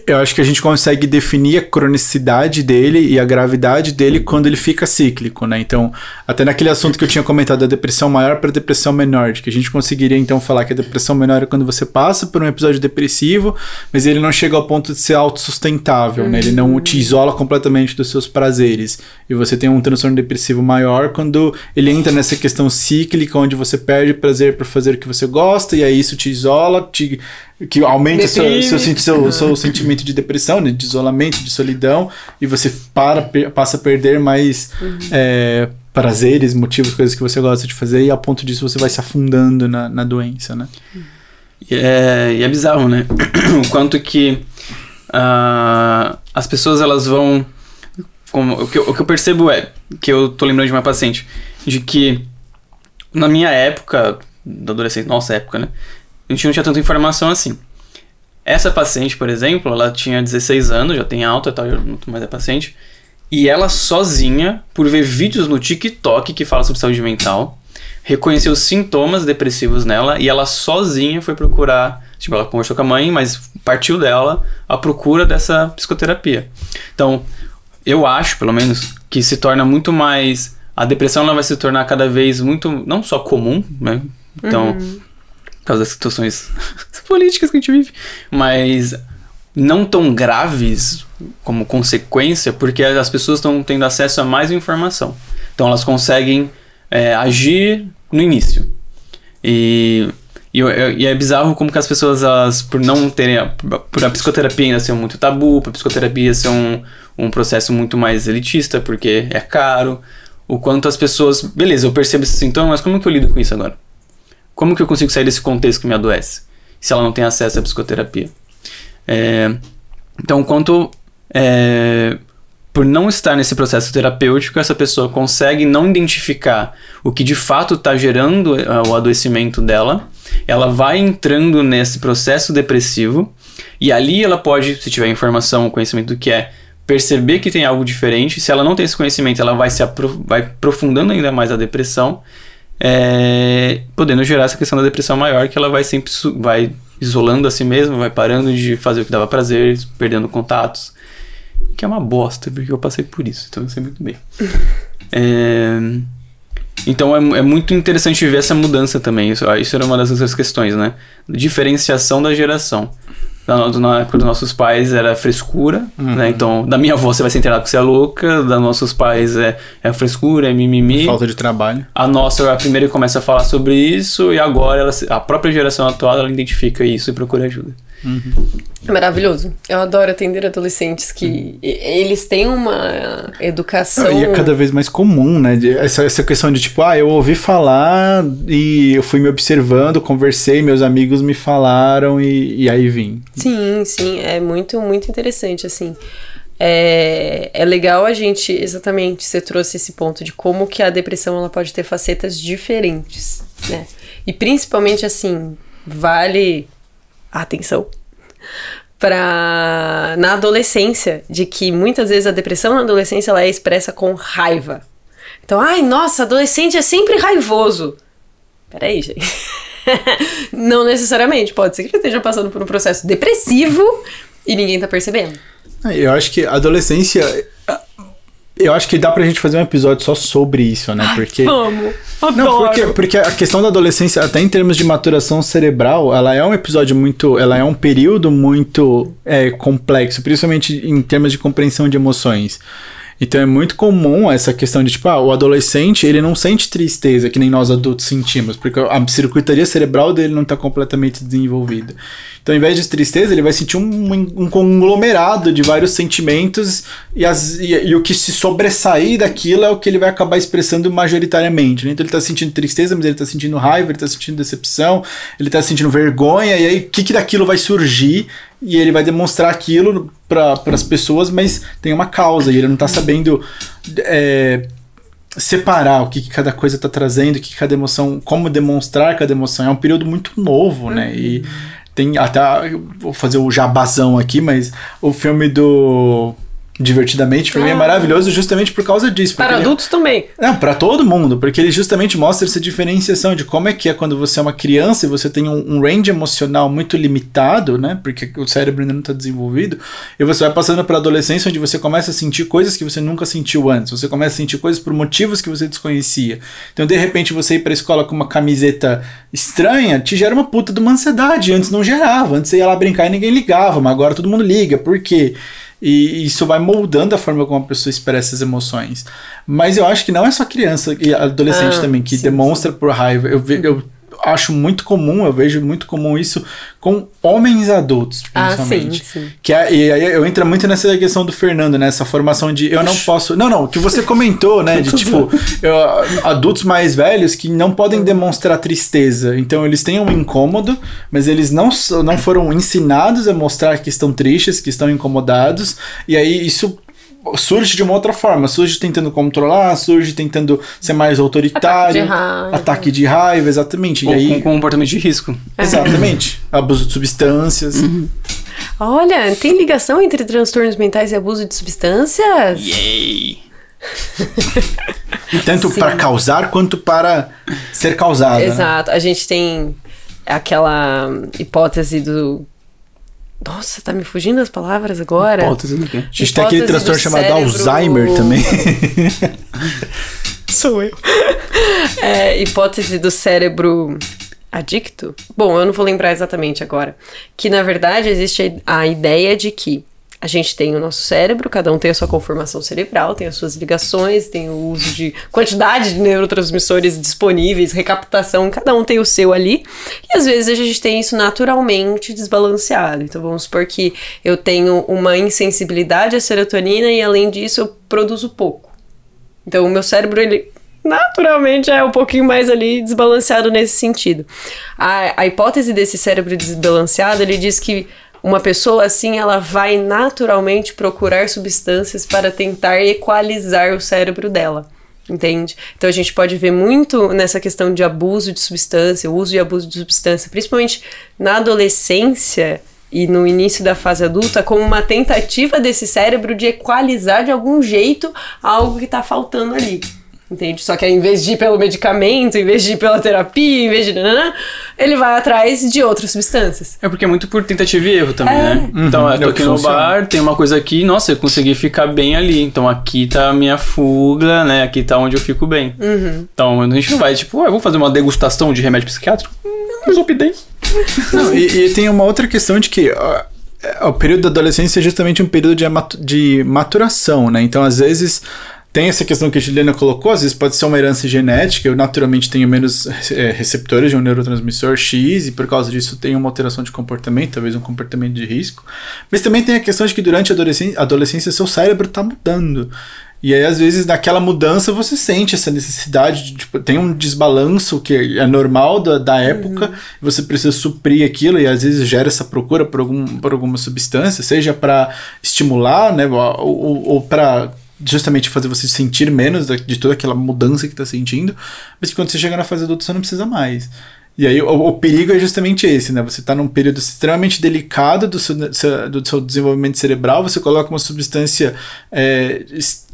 eu acho que a gente consegue definir a cronicidade dele e a gravidade dele quando ele fica cíclico, né? Então, até naquele assunto que eu tinha comentado da depressão maior para depressão menor, de que a gente conseguiria então falar que a depressão menor é quando você passa por um episódio depressivo, mas ele não chega ao ponto de ser autossustentável, né? Ele não te isola completamente dos seus prazeres. E você tem um transtorno depressivo maior quando ele entra nessa questão cíclica, onde você perde prazer por fazer o que você gosta, e aí isso te isola, que aumenta seu sentimento de depressão, né, de isolamento, de solidão, e você passa a perder mais prazeres, motivos, coisas que você gosta de fazer, e a ponto disso você vai se afundando na doença, né? E é bizarro, né? O quanto que as pessoas, elas vão... o que eu percebo é, que eu tô lembrando de uma paciente, de que na minha época, da adolescente, nossa época, né? A gente não tinha tanta informação assim. Essa paciente, por exemplo, ela tinha 16 anos, já tem alta e tal, já não mais é paciente. E ela sozinha, por ver vídeos no TikTok que falam sobre saúde mental, reconheceu os sintomas depressivos nela e ela sozinha foi procurar... Tipo, ela conversou com a mãe, mas partiu dela a procura dessa psicoterapia. Então, eu acho, pelo menos, que se torna muito mais... A depressão, ela vai se tornar cada vez muito, não só comum, né? Então, por causa das situações políticas que a gente vive, mas não tão graves como consequência, porque as pessoas estão tendo acesso a mais informação. Então, elas conseguem agir no início. E é bizarro como que as pessoas, elas, por não terem... Por a psicoterapia ainda ser muito tabu, por a psicoterapia ser um processo muito mais elitista, porque é caro... O quanto as pessoas... Beleza, eu percebo esse sintoma, mas como que eu lido com isso agora? Como que eu consigo sair desse contexto que me adoece? Se ela não tem acesso à psicoterapia. Então, quanto... por não estar nesse processo terapêutico, essa pessoa consegue não identificar o que de fato está gerando o adoecimento dela. Ela vai entrando nesse processo depressivo. E ali ela pode, se tiver informação, conhecimento do que é, perceber que tem algo diferente. Se ela não tem esse conhecimento, ela vai aprofundando ainda mais a depressão, podendo gerar essa questão da depressão maior, que ela vai sempre vai isolando a si mesma, vai parando de fazer o que dava prazer, perdendo contatos, que é uma bosta, porque eu passei por isso, então eu sei muito bem. Então é muito interessante ver essa mudança também. Isso era uma das outras questões, né? Diferenciação da geração. Na época dos nossos pais era frescura, né? Então, da minha avó você vai ser internado porque você é louca, da nossos pais é frescura, é mimimi. Falta de trabalho. A nossa, a primeira começa a falar sobre isso, e agora a própria geração atual, ela identifica isso e procura ajuda. É maravilhoso. Eu adoro atender adolescentes que eles têm uma educação... E é cada vez mais comum, né? Essa questão de tipo, eu ouvi falar e eu fui me observando, conversei, meus amigos me falaram e aí vim. Sim, é muito, muito interessante, assim. É legal a gente, exatamente, você trouxe esse ponto de como que a depressão ela pode ter facetas diferentes, né? E principalmente, assim, vale... atenção, na adolescência, de que muitas vezes a depressão na adolescência ela é expressa com raiva. Então, ai, nossa, adolescente é sempre raivoso. Peraí, gente. Não necessariamente. Pode ser que esteja passando por um processo depressivo e ninguém tá percebendo. Eu acho que a adolescência... Eu acho que dá pra gente fazer um episódio só sobre isso, né? Porque... Vamos! Adoro! Não, porque a questão da adolescência, até em termos de maturação cerebral, ela é um episódio muito... Ela é um período muito complexo, principalmente em termos de compreensão de emoções. Então é muito comum essa questão de, tipo, o adolescente, ele não sente tristeza que nem nós adultos sentimos, porque a circuitaria cerebral dele não está completamente desenvolvida. Então, ao invés de tristeza, ele vai sentir um conglomerado de vários sentimentos e o que se sobressair daquilo é o que ele vai acabar expressando majoritariamente, né? Então ele está sentindo tristeza, mas ele está sentindo raiva, ele está sentindo decepção, ele está sentindo vergonha, e aí o que daquilo vai surgir e ele vai demonstrar aquilo para as pessoas, mas tem uma causa e ele não está sabendo separar o que cada coisa está trazendo, o que cada emoção, como demonstrar cada emoção. É um período muito novo, né? E tem até, vou fazer o jabazão aqui, mas o filme do Divertidamente, pra mim é maravilhoso justamente por causa disso. Para adultos também. Não, pra todo mundo, porque ele justamente mostra essa diferenciação de como é que é quando você é uma criança e você tem um range emocional muito limitado, né, porque o cérebro ainda não tá desenvolvido, e você vai passando pra adolescência onde você começa a sentir coisas que você nunca sentiu antes, você começa a sentir coisas por motivos que você desconhecia. Então, de repente, você ir pra escola com uma camiseta estranha, te gera uma puta de uma ansiedade, antes não gerava, antes você ia lá brincar e ninguém ligava, mas agora todo mundo liga, por quê? E isso vai moldando a forma como a pessoa expressa as emoções. Mas eu acho que não é só criança e adolescente também que demonstra por raiva. Eu acho muito comum, eu vejo muito comum isso com homens adultos, principalmente. Sim. E aí eu entro muito nessa questão do Fernando, né? Essa formação de eu não posso... Não, que você comentou, né? De tipo, adultos mais velhos que não podem demonstrar tristeza. Então eles têm um incômodo, mas eles não foram ensinados a mostrar que estão tristes, que estão incomodados. E aí isso surge de uma outra forma, surge tentando controlar, surge tentando ser mais autoritário, ataque de raiva, exatamente. Ou e aí, com comportamento de risco. Exatamente. Abuso de substâncias. Olha, tem ligação entre transtornos mentais e abuso de substâncias? Yay! Tanto para causar quanto para ser causado. Exato. Né? A gente tem aquela hipótese do... Nossa, tá me fugindo as palavras agora. Hipótese do quê? A gente tem aquele transtorno chamado Alzheimer também. Sou eu. Hipótese do cérebro adicto? Bom, eu não vou lembrar exatamente agora. Que, na verdade, existe a ideia de que a gente tem o nosso cérebro, cada um tem a sua conformação cerebral, tem as suas ligações, tem o uso de quantidade de neurotransmissores disponíveis, recaptação, cada um tem o seu ali. E às vezes a gente tem isso naturalmente desbalanceado. Então vamos supor que eu tenho uma insensibilidade à serotonina e além disso eu produzo pouco. Então o meu cérebro, ele naturalmente é um pouquinho mais ali desbalanceado nesse sentido. A hipótese desse cérebro desbalanceado, ele diz que uma pessoa assim, ela vai naturalmente procurar substâncias para tentar equalizar o cérebro dela, entende? Então a gente pode ver muito nessa questão de abuso de substância, uso e abuso de substância, principalmente na adolescência e no início da fase adulta, como uma tentativa desse cérebro de equalizar de algum jeito algo que está faltando ali. Entende? Só que aí, em vez de ir pelo medicamento, em vez de ir pela terapia, em vez de... ele vai atrás de outras substâncias. É porque é muito por tentativa e erro também, né? Então, eu tô aqui no bar, tem uma coisa aqui, nossa, eu consegui ficar bem ali. Então, aqui tá a minha fuga, né? Aqui tá onde eu fico bem. Então, a gente não vai, tipo, vou fazer uma degustação de remédio psiquiátrico? Mas optei. Não, e tem uma outra questão de que... o período da adolescência é justamente um período de maturação, né? Então, às vezes... Tem essa questão que a Juliana colocou, às vezes pode ser uma herança genética, eu naturalmente tenho menos receptores de um neurotransmissor X e por causa disso tenho uma alteração de comportamento, talvez um comportamento de risco. Mas também tem a questão de que durante a adolescência seu cérebro está mudando. E aí, às vezes, naquela mudança, você sente essa necessidade de, tipo, tem um desbalanço que é normal da época, você precisa suprir aquilo, e às vezes gera essa procura por alguma substância, seja para estimular, né, ou para justamente fazer você sentir menos de toda aquela mudança que está sentindo, mas que quando você chega na fase adulta, você não precisa mais. E aí o perigo é justamente esse, né? Você está num período extremamente delicado do seu desenvolvimento cerebral, você coloca uma substância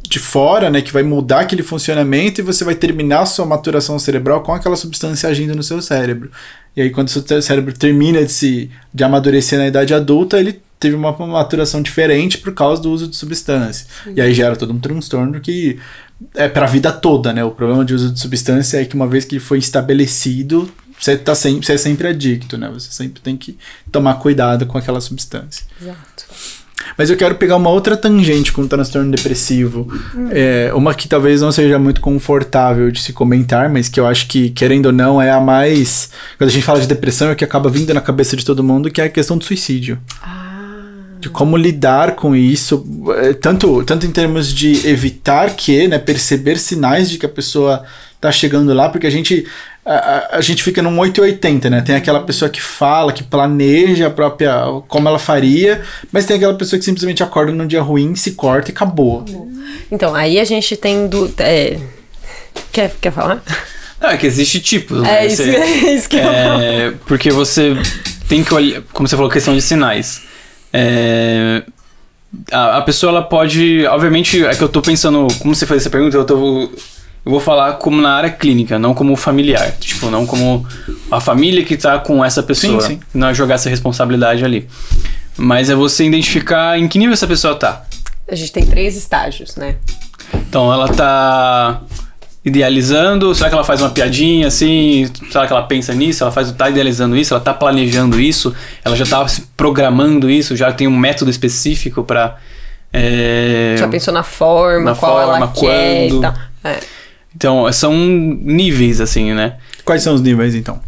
de fora, né, que vai mudar aquele funcionamento e você vai terminar a sua maturação cerebral com aquela substância agindo no seu cérebro. E aí quando o seu cérebro termina de amadurecer na idade adulta, ele teve uma maturação diferente por causa do uso de substância. E aí gera todo um transtorno que é pra vida toda, né? O problema de uso de substância é que uma vez que foi estabelecido, você é sempre adicto, né? Você sempre tem que tomar cuidado com aquela substância. Exato. Mas eu quero pegar uma outra tangente com o transtorno depressivo. Uma que talvez não seja muito confortável de se comentar, mas que eu acho que, querendo ou não, é a mais... Quando a gente fala de depressão, é o que acaba vindo na cabeça de todo mundo, que é a questão do suicídio. De como lidar com isso, tanto em termos de evitar que, né, perceber sinais de que a pessoa tá chegando lá, porque a gente fica num 880, né? Tem aquela pessoa que fala, que planeja a própria, como ela faria, mas tem aquela pessoa que simplesmente acorda num dia ruim, se corta e acabou. Então, aí a gente tem Quer falar? Não, é que existe tipos, né? Isso que eu falo. Porque você tem que olhar, como você falou, questão de sinais. A pessoa, ela pode... Obviamente, é que eu tô pensando... Como você fez essa pergunta, eu vou falar como na área clínica, não como familiar. Tipo, não como a família que tá com essa pessoa. Sim. Não é jogar essa responsabilidade ali. Mas é você identificar em que nível essa pessoa tá. A gente tem 3 estágios, né? Então, ela tá idealizando, será que ela faz uma piadinha assim, será que ela pensa nisso, ela tá idealizando isso, ela tá planejando isso, ela já tá programando isso, já tem um método específico pra... Já pensou na forma, qual ela quer e tal. Então, são níveis, assim, né? Quais são os níveis, então?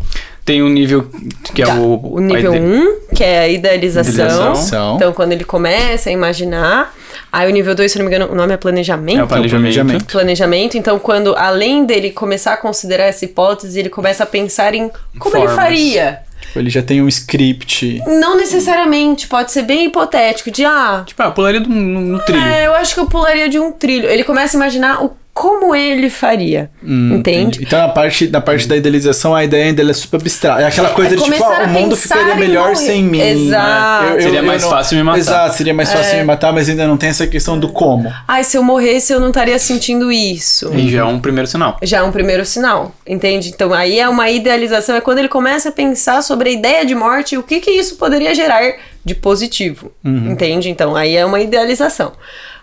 Tem um nível que é o nível 1, que é a idealização. Então, quando ele começa a imaginar. Aí o nível 2, se não me engano, o nome é planejamento. É o planejamento. Planejamento. Então, quando além dele começar a considerar essa hipótese, ele começa a pensar em como Formas. ele faria. Tipo, ele já tem um script. Não necessariamente, pode ser bem hipotético, de Tipo, eu pularia no trilho. eu acho que eu pularia de um trilho. Ele começa a imaginar como ele faria, entende? Então, na parte da idealização, a ideia ainda é super abstrata. É aquela coisa de tipo, o mundo ficaria melhor sem mim. Exato. Né? Seria mais fácil me matar. Exato, seria mais fácil me matar, mas ainda não tem essa questão do como. Se eu morresse, eu não estaria sentindo isso. E já é um primeiro sinal. Já é um primeiro sinal, entende? Então, aí é uma idealização, é quando ele começa a pensar sobre a ideia de morte e o que isso poderia gerar de positivo, entende? Então, aí é uma idealização.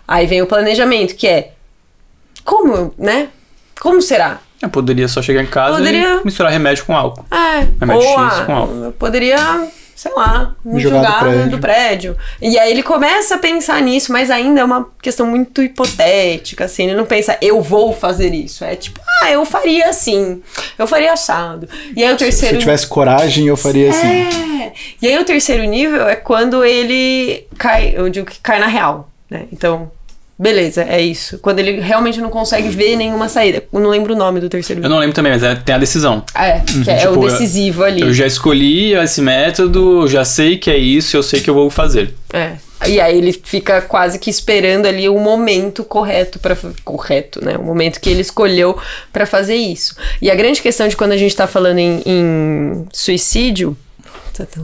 Aí vem o planejamento, que é como, né? Como será? Eu poderia só chegar em casa e misturar remédio com álcool. Remédio X com álcool. Eu poderia, sei lá, me jogar do prédio. E aí ele começa a pensar nisso, mas ainda é uma questão muito hipotética, assim. Ele não pensa, eu vou fazer isso. É tipo, eu faria assim. Eu faria assado. E aí o terceiro... Se eu tivesse coragem, eu faria assim. E aí o terceiro nível é quando ele cai, eu digo que cai na real, né? Então... Beleza, é isso. Quando ele realmente não consegue ver nenhuma saída. Eu não lembro o nome do terceiro nível. Eu não lembro também, mas tem a decisão. Que é o decisivo ali. Eu já escolhi esse método, eu já sei que é isso, eu sei que eu vou fazer. E aí ele fica quase que esperando ali o momento correto, né? O momento que ele escolheu pra fazer isso. E a grande questão de quando a gente tá falando em suicídio...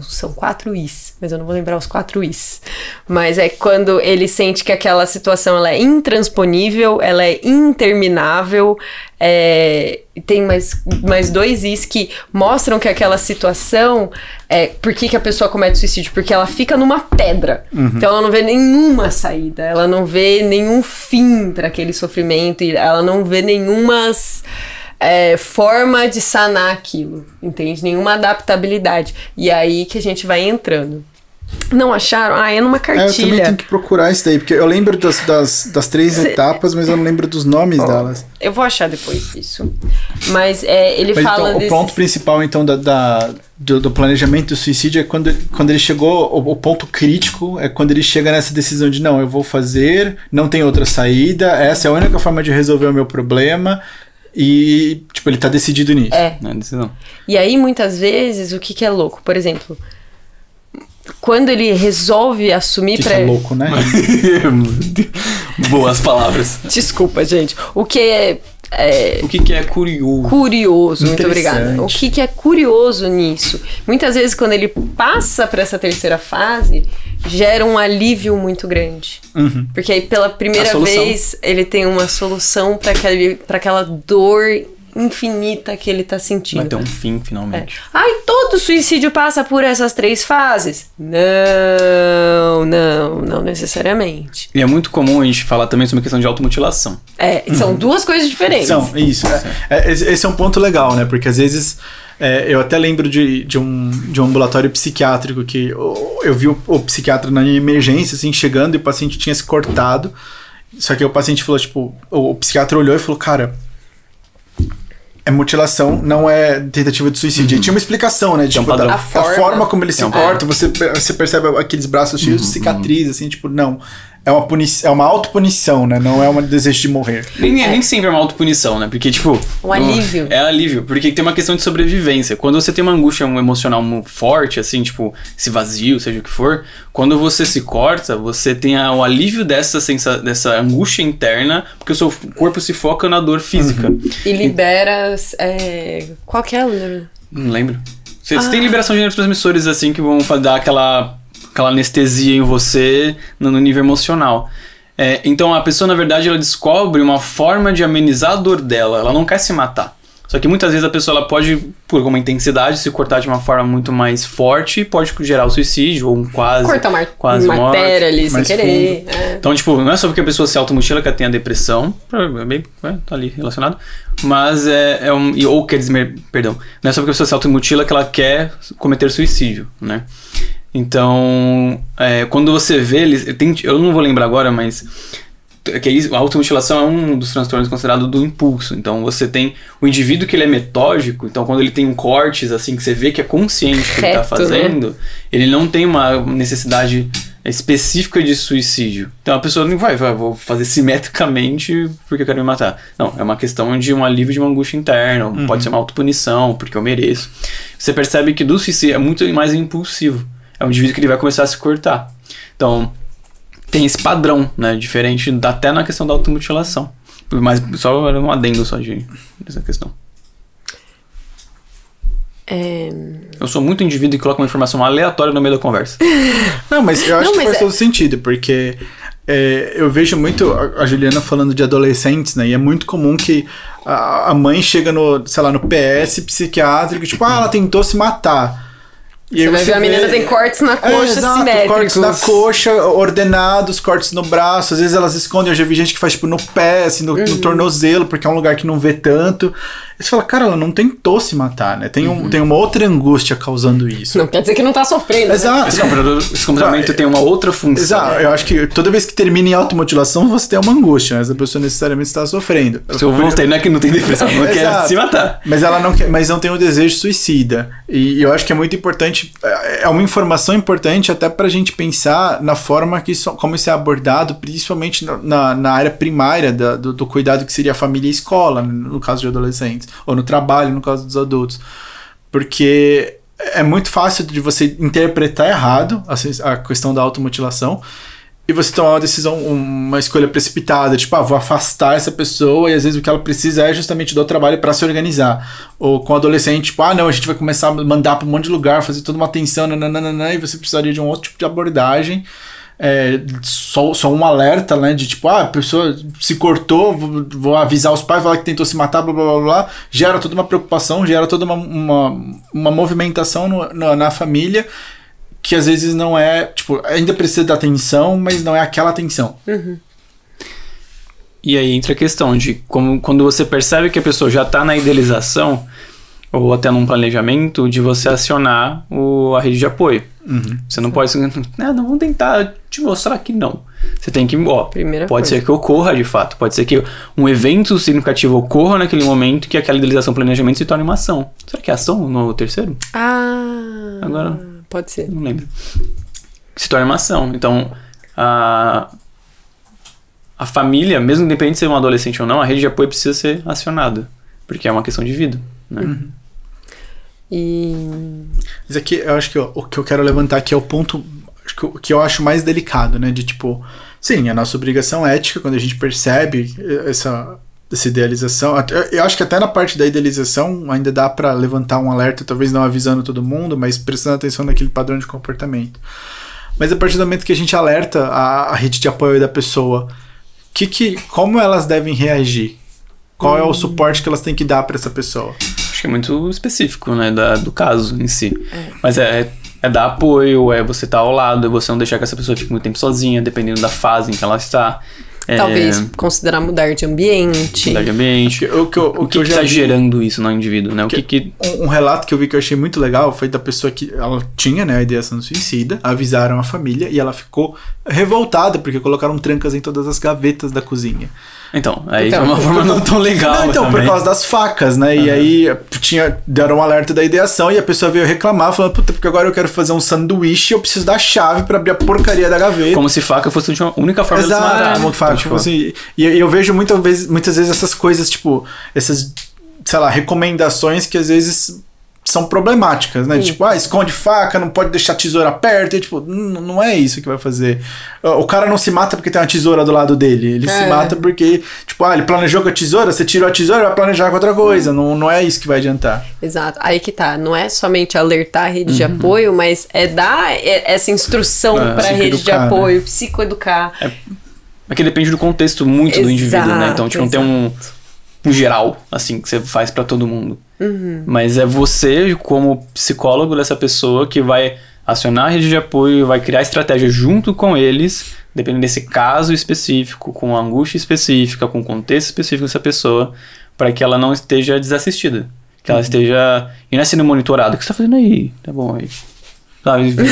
São 4 Is, mas eu não vou lembrar os 4 Is. Mas é quando ele sente que aquela situação ela é intransponível, ela é interminável. Tem mais 2 Is que mostram que aquela situação... por que a pessoa comete suicídio? Porque ela fica numa pedra. Então ela não vê nenhuma saída, ela não vê nenhum fim para aquele sofrimento, e ela não vê nenhumas... forma de sanar aquilo, entende? Nenhuma adaptabilidade. E aí que a gente vai entrando. Não acharam? É numa cartilha. Eu também tenho que procurar isso daí, porque eu lembro das 3 etapas, mas eu não lembro dos nomes delas. Eu vou achar depois isso. Mas ele fala então, o ponto principal, então, do planejamento do suicídio é quando ele chegou, o ponto crítico é quando ele chega nessa decisão de não, eu vou fazer, não tem outra saída, essa é a única forma de resolver o meu problema. E, tipo, ele tá decidido nisso. Não é decisão. E aí, muitas vezes, o que é louco? Por exemplo, quando ele resolve assumir pra... é louco, né? Boas palavras. Desculpa, gente. O que é curioso? Curioso, muito obrigada. O que é curioso nisso? Muitas vezes, quando ele passa pra essa terceira fase, gera um alívio muito grande. Porque aí pela primeira vez ele tem uma solução para aquela dor infinita que ele tá sentindo. Vai ter um fim, finalmente. Ai, todo suicídio passa por essas 3 fases? Não necessariamente. E é muito comum a gente falar também sobre a questão de automutilação. São 2 coisas diferentes. Isso. Esse é um ponto legal, né? Porque às vezes eu até lembro de um ambulatório psiquiátrico que eu vi o psiquiatra na emergência, assim, chegando, e o paciente tinha se cortado. Só que o paciente falou, tipo, o psiquiatra olhou e falou, cara, é mutilação, não é tentativa de suicídio. E tinha uma explicação, né? Tipo, a forma como ele se corta, você percebe aqueles braços cheios de cicatriz, assim, tipo, não. É uma autopunição, né? Não é um desejo de morrer. Nem sempre é uma autopunição, né? Porque, tipo... Um alívio. É alívio, porque tem uma questão de sobrevivência. Quando você tem uma angústia emocional forte, assim, tipo, esse vazio, seja o que for, quando você se corta, você tem o alívio dessa angústia interna, porque o seu corpo se foca na dor física. E libera... qual que é o... Não lembro. Você tem liberação de neurotransmissores, assim, que vão dar aquela anestesia em você no nível emocional. Então a pessoa, na verdade, ela descobre uma forma de amenizar a dor dela. Ela não quer se matar. Só que muitas vezes a pessoa ela pode, por uma intensidade, se cortar de uma forma muito mais forte e pode gerar o suicídio ou cortar quase matéria ali sem querer. Então, tipo, não é só porque a pessoa se automutila que ela tem a depressão, tá ali relacionado, mas ou quer dizer, perdão, não é só porque a pessoa se automutila que ela quer cometer suicídio, né? Então, quando você vê, eu não vou lembrar agora, mas a automutilação é um dos transtornos considerados do impulso. Então você tem o indivíduo que ele é metódico, então quando ele tem cortes assim, que você vê que é consciente que ele tá fazendo, né? Ele não tem uma necessidade específica de suicídio. Então a pessoa não vou fazer simetricamente porque eu quero me matar. Não, é uma questão de um alívio de uma angústia interna, pode ser uma autopunição, porque eu mereço. Você percebe que do suicídio é muito mais impulsivo. É um indivíduo que ele vai começar a se cortar. Então, tem esse padrão, né? Diferente até na questão da automutilação. Mas só um adendo só dessa questão. Eu sou muito indivíduo que coloca uma informação aleatória no meio da conversa. Não, mas eu acho que faz todo sentido, porque eu vejo muito a Juliana falando de adolescentes, né? E é muito comum que a mãe chega no PS psiquiátrico, tipo, ela tentou se matar. E você vai ver a menina tem cortes na coxa simétricos. Cortes na coxa, ordenados, cortes no braço. Às vezes elas escondem. Eu já vi gente que faz tipo no pé, assim, no tornozelo, porque é um lugar que não vê tanto. E você fala, cara, ela não tentou se matar, né? Tem uma outra angústia causando isso. Não quer dizer que não tá sofrendo. Exato. Né? Esse comportamento tem uma outra função. Exato. Eu acho que toda vez que termina em automutilação, você tem uma angústia, mas a pessoa necessariamente está sofrendo. Se eu voltei, não é que não tem depressão, não quer se matar. Mas ela não tem o desejo suicida. E eu acho que é muito importante, é uma informação importante até pra gente pensar na forma como isso é abordado, principalmente na área primária do cuidado que seria a família e a escola, no caso de adolescentes. Ou no trabalho, no caso dos adultos. Porque é muito fácil de você interpretar errado a questão da automutilação e você tomar uma decisão, uma escolha precipitada, tipo, vou afastar essa pessoa, e às vezes o que ela precisa é justamente do trabalho para se organizar. Ou com adolescente, tipo, não, a gente vai começar a mandar para um monte de lugar, fazer toda uma atenção, e você precisaria de um outro tipo de abordagem. Só um alerta, né, de tipo, a pessoa se cortou, vou avisar os pais, falar que tentou se matar, blá blá blá blá, gera toda uma preocupação, gera toda uma movimentação na família, que às vezes não é, tipo, ainda precisa da atenção, mas não é aquela atenção. E aí entra a questão de quando você percebe que a pessoa já tá na idealização, ou até num planejamento, de você acionar a rede de apoio. Você não pode... não, vamos tentar te mostrar que não. Você tem que... pode ser que ocorra de fato. Pode ser que um evento significativo ocorra naquele momento que aquela idealização, planejamento se torne uma ação. Será que é ação no terceiro? Agora... Pode ser. Não lembro. Se torna uma ação. Então, a família, mesmo independente de ser um adolescente ou não, a rede de apoio precisa ser acionada. Porque é uma questão de vida, né? Mas aqui, eu acho que o que eu quero levantar aqui é o ponto que eu acho mais delicado, né? De tipo, sim, a nossa obrigação ética, quando a gente percebe essa idealização, eu acho que até na parte da idealização ainda dá pra levantar um alerta, talvez não avisando todo mundo, mas prestando atenção naquele padrão de comportamento. Mas a partir do momento que a gente alerta a rede de apoio da pessoa, como elas devem reagir? Qual é o suporte que elas têm que dar para essa pessoa? Acho que é muito específico, né, do caso em si. Mas é dar apoio, é você estar ao lado, é você não deixar que essa pessoa fique muito tempo sozinha, dependendo da fase em que ela está. Talvez considerar mudar de ambiente. Mudar de ambiente. O que está gerando isso no indivíduo, né? Um relato que eu vi que eu achei muito legal foi da pessoa que ela tinha, né, a ideação suicida, avisaram a família e ela ficou revoltada porque colocaram trancas em todas as gavetas da cozinha. Então, aí de uma forma não tão legal. Não, então, por causa das facas, né? E aí deram um alerta da ideação e a pessoa veio reclamar, falando, puta, porque agora eu quero fazer um sanduíche e eu preciso da chave pra abrir a porcaria da gaveta. Como se faca fosse a única forma de se matar. Faca, tipo assim, e eu vejo muitas vezes essas coisas, tipo, essas, sei lá, recomendações que às vezes são problemáticas, né? Tipo, esconde faca, não pode deixar a tesoura perto. E, tipo, não é isso que vai fazer. O cara não se mata porque tem uma tesoura do lado dele. Ele se mata porque, tipo, ele planejou com a tesoura, você tirou a tesoura, vai planejar com outra coisa. Não é isso que vai adiantar. Exato. Aí que tá. Não é somente alertar a rede de apoio, mas é dar essa instrução pra rede de apoio, né? Psicoeducar. É que depende do contexto muito do indivíduo, né? Então, tipo, não tem um geral, assim, que você faz pra todo mundo. Mas é você, como psicólogo dessa pessoa, que vai acionar a rede de apoio, vai criar estratégia junto com eles, dependendo desse caso específico, com a angústia específica, com o contexto específico dessa pessoa, para que ela não esteja desassistida. Que ela esteja... E não é sendo monitorada. O que você tá fazendo aí? Tá bom aí. Sabe? Tipo,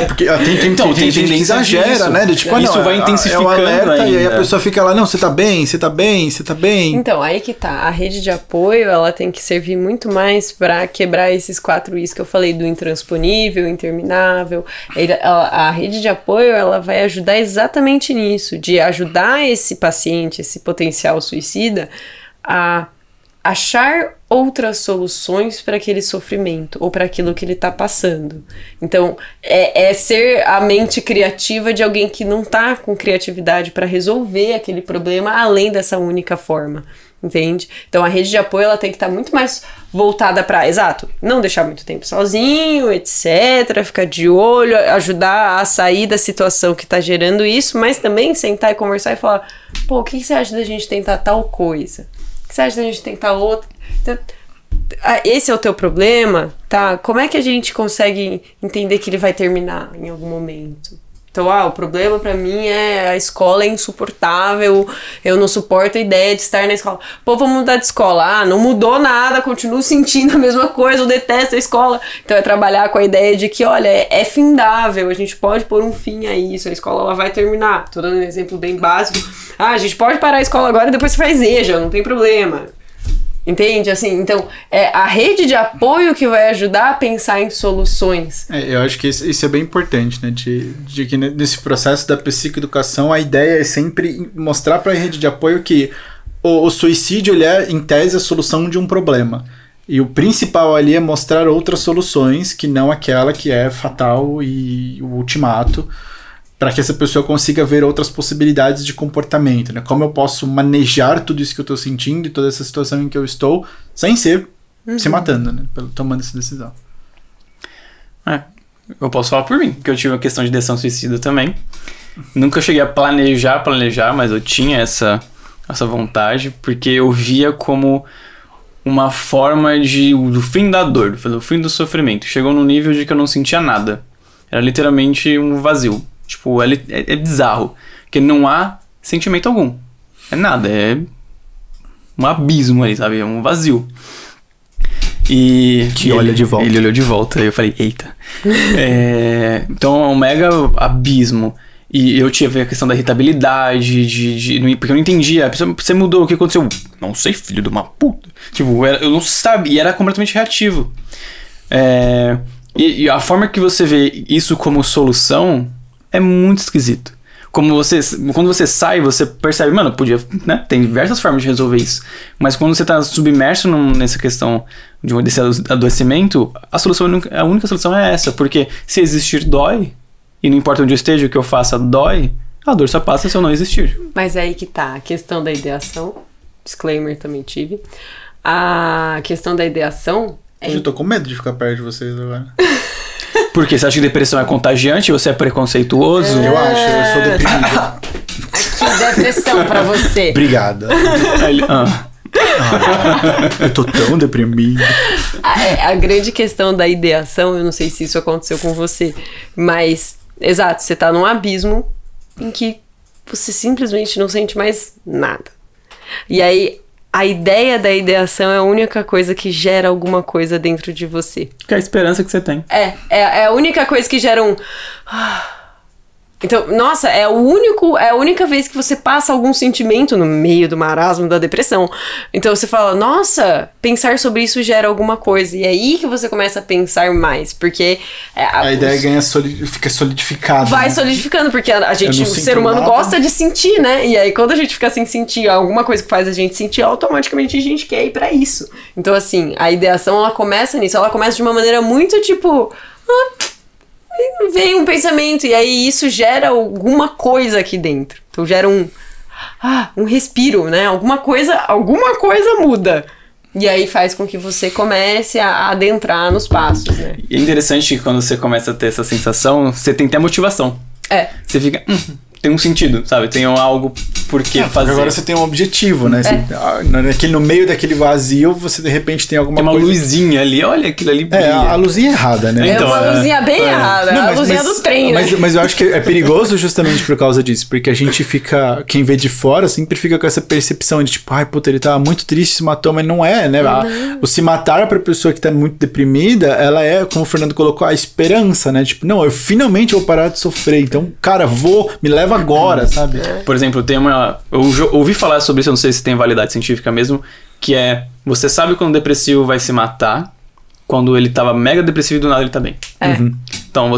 porque tem gente que exagera, disso, né? De, tipo, isso vai intensificando alerta, e aí a pessoa fica lá, não, você tá bem, você tá bem, você tá bem. Então, aí que tá. A rede de apoio, ela tem que servir muito mais pra quebrar esses 4 Is que eu falei, do intransponível, interminável. A rede de apoio, ela vai ajudar exatamente nisso, de ajudar esse paciente, esse potencial suicida, a achar outras soluções para aquele sofrimento ou para aquilo que ele está passando. Então, é ser a mente criativa de alguém que não está com criatividade para resolver aquele problema além dessa única forma, entende? Então, a rede de apoio ela tem que estar muito mais voltada para, não deixar muito tempo sozinho, etc., ficar de olho, ajudar a sair da situação que está gerando isso, mas também sentar e conversar e falar, o que você acha da gente tentar tal coisa? O que você acha da gente tentar outra? Então, esse é o teu problema, tá? Como é que a gente consegue entender que ele vai terminar em algum momento? Então, o problema pra mim é a escola é insuportável, eu não suporto a ideia de estar na escola. Vamos mudar de escola. Não mudou nada, continuo sentindo a mesma coisa, eu detesto a escola. Então, é trabalhar com a ideia de que, olha, é findável, a gente pode pôr um fim a isso, a escola ela vai terminar. Tô dando um exemplo bem básico. A gente pode parar a escola agora e depois você faz EJA, não tem problema. Entende? Assim, então, é a rede de apoio que vai ajudar a pensar em soluções. Eu acho que isso é bem importante, né? De que nesse processo da psicoeducação, a ideia é sempre mostrar para a rede de apoio que o suicídio, ele é, em tese, a solução de um problema. E o principal ali é mostrar outras soluções, que não aquela que é fatal e o ultimato, para que essa pessoa consiga ver outras possibilidades de comportamento, né? Como eu posso manejar tudo isso que eu estou sentindo e toda essa situação em que eu estou, sem ser se matando, né? Tomando essa decisão. Eu posso falar por mim, porque eu tive uma questão de ideação suicida também. Nunca cheguei a planejar, mas eu tinha essa vontade, porque eu via como uma forma do fim da dor, do fim do sofrimento. Chegou num nível de que eu não sentia nada. Era literalmente um vazio. Tipo, é bizarro. Porque não há sentimento algum. É nada, é um abismo ali, sabe? É um vazio. E que olha de volta. Ele olhou de volta e eu falei, eita. Então é um mega abismo. E eu tive a questão da irritabilidade, porque eu não entendia. A pessoa, você mudou, o que aconteceu? Não sei, filho de uma puta. Tipo, eu não sabia, e era completamente reativo. E a forma que você vê isso como solução é muito esquisito. Quando você sai, você percebe, mano, podia, né? Tem diversas formas de resolver isso. Mas quando você tá submerso nessa questão desse adoecimento, a única solução é essa. Porque se existir, dói. E não importa onde eu esteja, o que eu faça, dói. A dor só passa se eu não existir. Mas aí que tá a questão da ideação. Disclaimer, também tive. A questão da ideação... Eu tô com medo de ficar perto de vocês agora. Por quê? Você acha que depressão é contagiante? Você é preconceituoso? Eu acho, eu sou deprimido. Aqui, depressão pra você. Obrigada. Eu tô tão deprimido. A grande questão da ideação, eu não sei se isso aconteceu com você, mas, exato, você tá num abismo em que você simplesmente não sente mais nada. E aí, a ideia da ideação é a única coisa que gera alguma coisa dentro de você. Que é a esperança que você tem. É a única coisa que gera um... Então, nossa, é a única vez que você passa algum sentimento no meio do marasmo da depressão. Então você fala, nossa, pensar sobre isso gera alguma coisa. E é aí que você começa a pensar mais, porque... a ideia fica solidificada. Vai solidificando, porque a gente, o ser humano nada. gosta de sentir, né? E aí quando a gente fica sem sentir alguma coisa que faz a gente sentir, automaticamente a gente quer ir pra isso. Então assim, a ideação, ela começa nisso. Ela começa de uma maneira muito tipo... vem um pensamento e aí isso gera alguma coisa aqui dentro. Então gera um respiro, né? Alguma coisa muda. E aí faz com que você comece a adentrar nos passos, né? E é interessante que quando você começa a ter essa sensação, você tem até motivação. Você fica... tem um sentido, sabe? Tem algo por que fazer. Agora você tem um objetivo, né? No meio daquele vazio, você de repente tem alguma coisa... Tem uma luzinha ali, olha aquilo ali brilha. A luzinha é errada, né? Então, uma luzinha bem errada, a luzinha do trem, né? Mas eu acho que é perigoso justamente por causa disso, porque a gente fica, quem vê de fora sempre fica com essa percepção de tipo, ai, puta, ele tá muito triste, se matou, mas não é, né? O se matar pra pessoa que tá muito deprimida, ela é, como o Fernando colocou, a esperança, né? Tipo, não, eu finalmente vou parar de sofrer, então, cara, me leva agora, sabe? Por exemplo, tem eu ouvi falar sobre isso, eu não sei se tem validade científica mesmo, que é, você sabe quando o depressivo vai se matar, quando ele tava mega depressivo e do nada ele tá bem. Então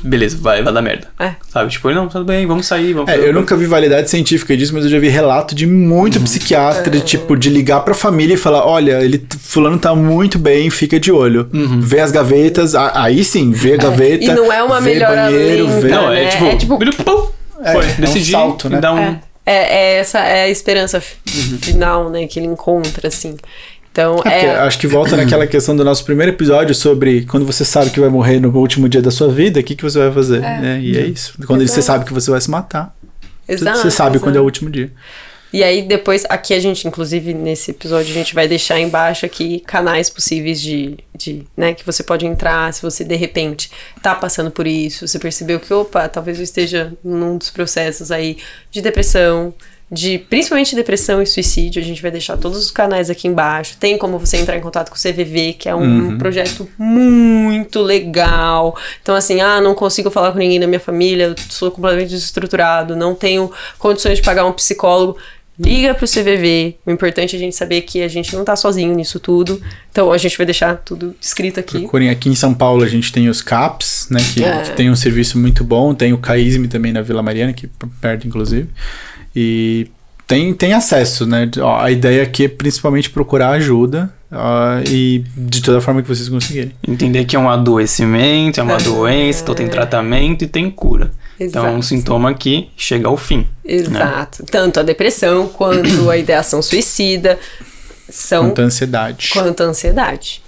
beleza, vai dar merda. Sabe? Tipo, não, tudo bem, vamos sair, vamos eu nunca vi validade científica disso, mas eu já vi relato de muito psiquiatra, tipo, de ligar pra família e falar, olha, fulano tá muito bem, fica de olho. Vê as gavetas, aí sim, vê a gaveta, e não é uma melhora banheiro, lenta, vê... Não, é tipo... decidi, um salto, né? Dá um... essa é a esperança final, né, que ele encontra, assim. Então, acho que volta naquela questão do nosso primeiro episódio sobre quando você sabe que vai morrer no último dia da sua vida, o que você vai fazer? E é isso. Quando você sabe que você vai se matar, você sabe quando é o último dia. E aí depois, aqui a gente, inclusive nesse episódio, a gente vai deixar embaixo aqui canais possíveis de né, que você pode entrar se você de repente tá passando por isso, você percebeu que, talvez eu esteja num dos processos aí de depressão, principalmente depressão e suicídio. A gente vai deixar todos os canais aqui embaixo. Tem como você entrar em contato com o CVV, que é um projeto muito legal. Então assim, não consigo falar com ninguém da minha família, eu sou completamente desestruturado, não tenho condições de pagar um psicólogo. Liga pro CVV. O importante é a gente saber que a gente não tá sozinho nisso tudo. Então a gente vai deixar tudo escrito aqui. Procurem aqui em São Paulo, a gente tem os CAPs, né, que tem um serviço muito bom. Tem o CAISM também na Vila Mariana, aqui perto inclusive. E tem acesso, né? A ideia aqui é principalmente procurar ajuda e de toda forma que vocês conseguirem. Entender que é um adoecimento, é uma doença, então tem tratamento e tem cura. Exato. Então é um sintoma que chega ao fim. Exato. Né? Tanto a depressão quanto a ideação suicida quanto a ansiedade.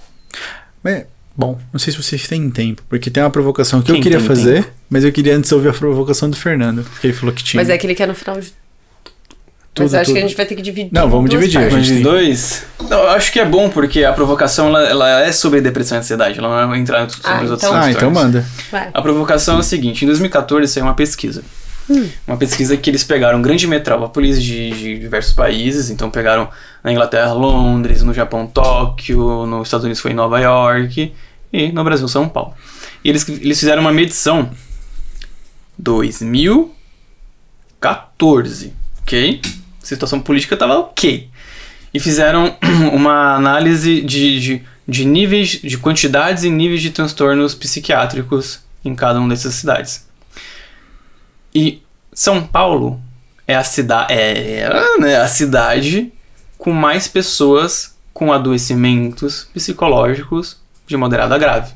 Bom, não sei se vocês têm tempo, porque tem uma provocação que eu queria fazer, mas eu queria antes ouvir a provocação do Fernando, que ele falou que tinha. Mas é aquele que é no final de... Mas eu acho que a gente vai ter que dividir. Não, vamos dividir. Mas de dois? Não, eu acho que é bom, porque a provocação ela é sobre depressão e ansiedade. Ela não vai entrar sobre os outros transtornos. Então manda. Vai. A provocação é o seguinte: em 2014 saiu uma pesquisa. Uma pesquisa que eles pegaram grandes metrópoles de diversos países. Então pegaram na Inglaterra, Londres, no Japão, Tóquio, nos Estados Unidos foi em Nova York e no Brasil, São Paulo. E eles fizeram uma medição 2014, ok? A situação política estava ok. E fizeram uma análise de níveis, de quantidades e níveis de transtornos psiquiátricos em cada uma dessas cidades. E São Paulo é a cidade com mais pessoas com adoecimentos psicológicos de moderado a grave.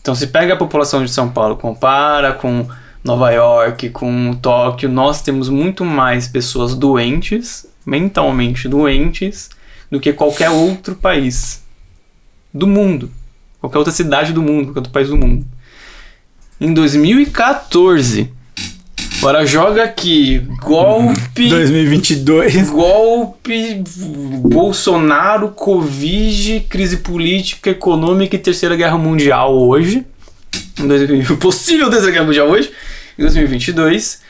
Então, se pega a população de São Paulo, compara com Nova York, com Tóquio, nós temos muito mais pessoas doentes, mentalmente doentes, do que qualquer outro país do mundo. qualquer outra cidade do mundo, qualquer outro país do mundo. Em 2014, agora joga aqui, golpe... 2022. Golpe, Bolsonaro, Covid, crise política, econômica e Terceira Guerra Mundial hoje. Possível Terceira Guerra Mundial hoje, em 2022.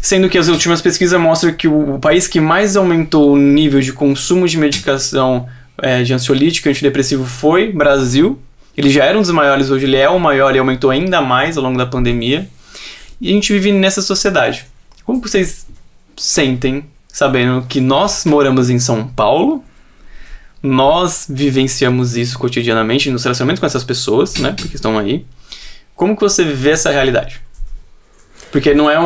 Sendo que as últimas pesquisas mostram que o país que mais aumentou o nível de consumo de medicação de ansiolítico e antidepressivo foi Brasil. Ele já era um dos maiores, hoje ele é o maior e aumentou ainda mais ao longo da pandemia. E a gente vive nessa sociedade. Como vocês sentem sabendo que nós moramos em São Paulo, nós vivenciamos isso cotidianamente nos relacionamentos com essas pessoas, né, porque estão aí. Como que você vê essa realidade? Porque não é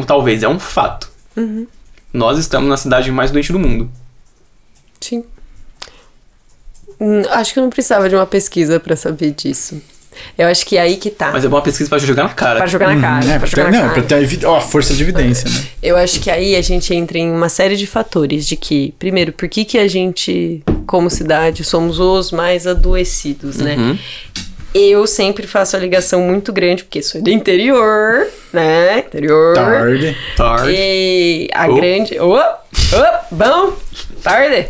talvez, é um fato. Uhum. Nós estamos na cidade mais doente do mundo. Sim. Acho que eu não precisava de uma pesquisa pra saber disso. Eu acho que é aí que tá. Mas é uma pesquisa pra jogar na cara. Pra jogar na cara. Pra ter a força de evidência, né? Eu acho que aí a gente entra em uma série de fatores de que, primeiro, por que a gente, como cidade, somos os mais adoecidos, né? Uhum. Eu sempre faço a ligação muito grande, porque sou do interior, né? Interior. Tarde. E a grande... bom! Tarde!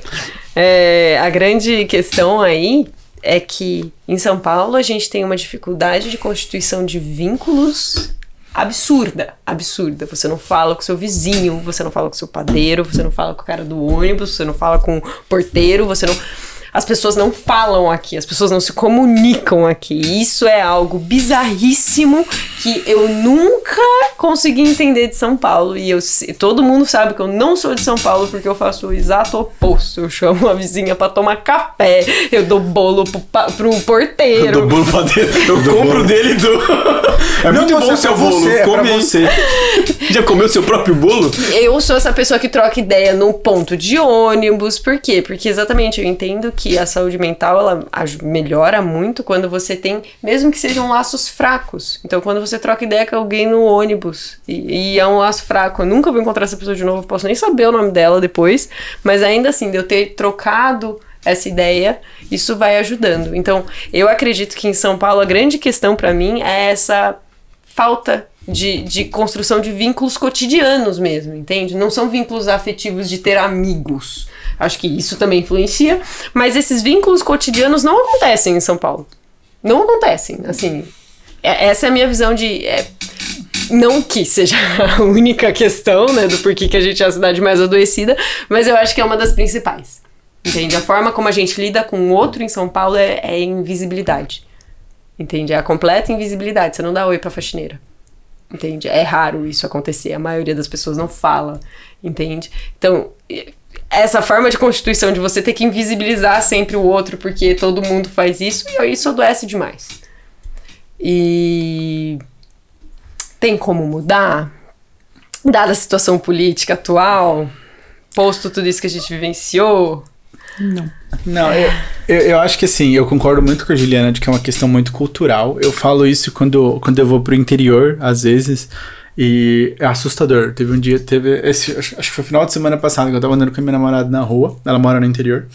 A grande questão aí é que em São Paulo a gente tem uma dificuldade de constituição de vínculos absurda. Você não fala com seu vizinho, você não fala com seu padeiro, você não fala com o cara do ônibus, você não fala com o porteiro, as pessoas não falam aqui, as pessoas não se comunicam aqui. Isso é algo bizarríssimo que eu nunca consegui entender de São Paulo. E todo mundo sabe que eu não sou de São Paulo porque eu faço o exato oposto. Eu chamo a vizinha pra tomar café, eu dou bolo pro porteiro. Eu dou bolo pra dele, eu compro dele e dou. É muito bom o seu bolo, come aí. Você. Já comeu seu próprio bolo? Eu sou essa pessoa que troca ideia no ponto de ônibus. Por quê? Porque exatamente eu entendo que a saúde mental ela melhora muito quando você tem, mesmo que sejam laços fracos. Então, quando você troca ideia com alguém no ônibus e é um laço fraco, eu nunca vou encontrar essa pessoa de novo, posso nem saber o nome dela depois, mas ainda assim, de eu ter trocado essa ideia, isso vai ajudando. Então, eu acredito que em São Paulo a grande questão pra mim é essa falta de construção de vínculos cotidianos mesmo, entende? Não são vínculos afetivos de ter amigos. Acho que isso também influencia, mas esses vínculos cotidianos não acontecem em São Paulo. Não acontecem, assim. Essa é a minha visão de... não que seja a única questão, né, do porquê que a gente é a cidade mais adoecida, mas eu acho que é uma das principais. Entende? A forma como a gente lida com o outro em São Paulo é invisibilidade. Entende? É a completa invisibilidade. Você não dá oi pra faxineira. Entende? É raro isso acontecer. A maioria das pessoas não fala. Entende? Então, essa forma de constituição de você ter que invisibilizar sempre o outro porque todo mundo faz isso, e isso adoece demais. E tem como mudar? Dada a situação política atual, posto tudo isso que a gente vivenciou? Não, eu acho que assim, eu concordo muito com a Juliana de que é uma questão muito cultural. Eu falo isso quando eu vou pro interior, às vezes, e é assustador. Teve um dia, acho que foi final de semana passada, que eu tava andando com a minha namorada na rua, ela mora no interior,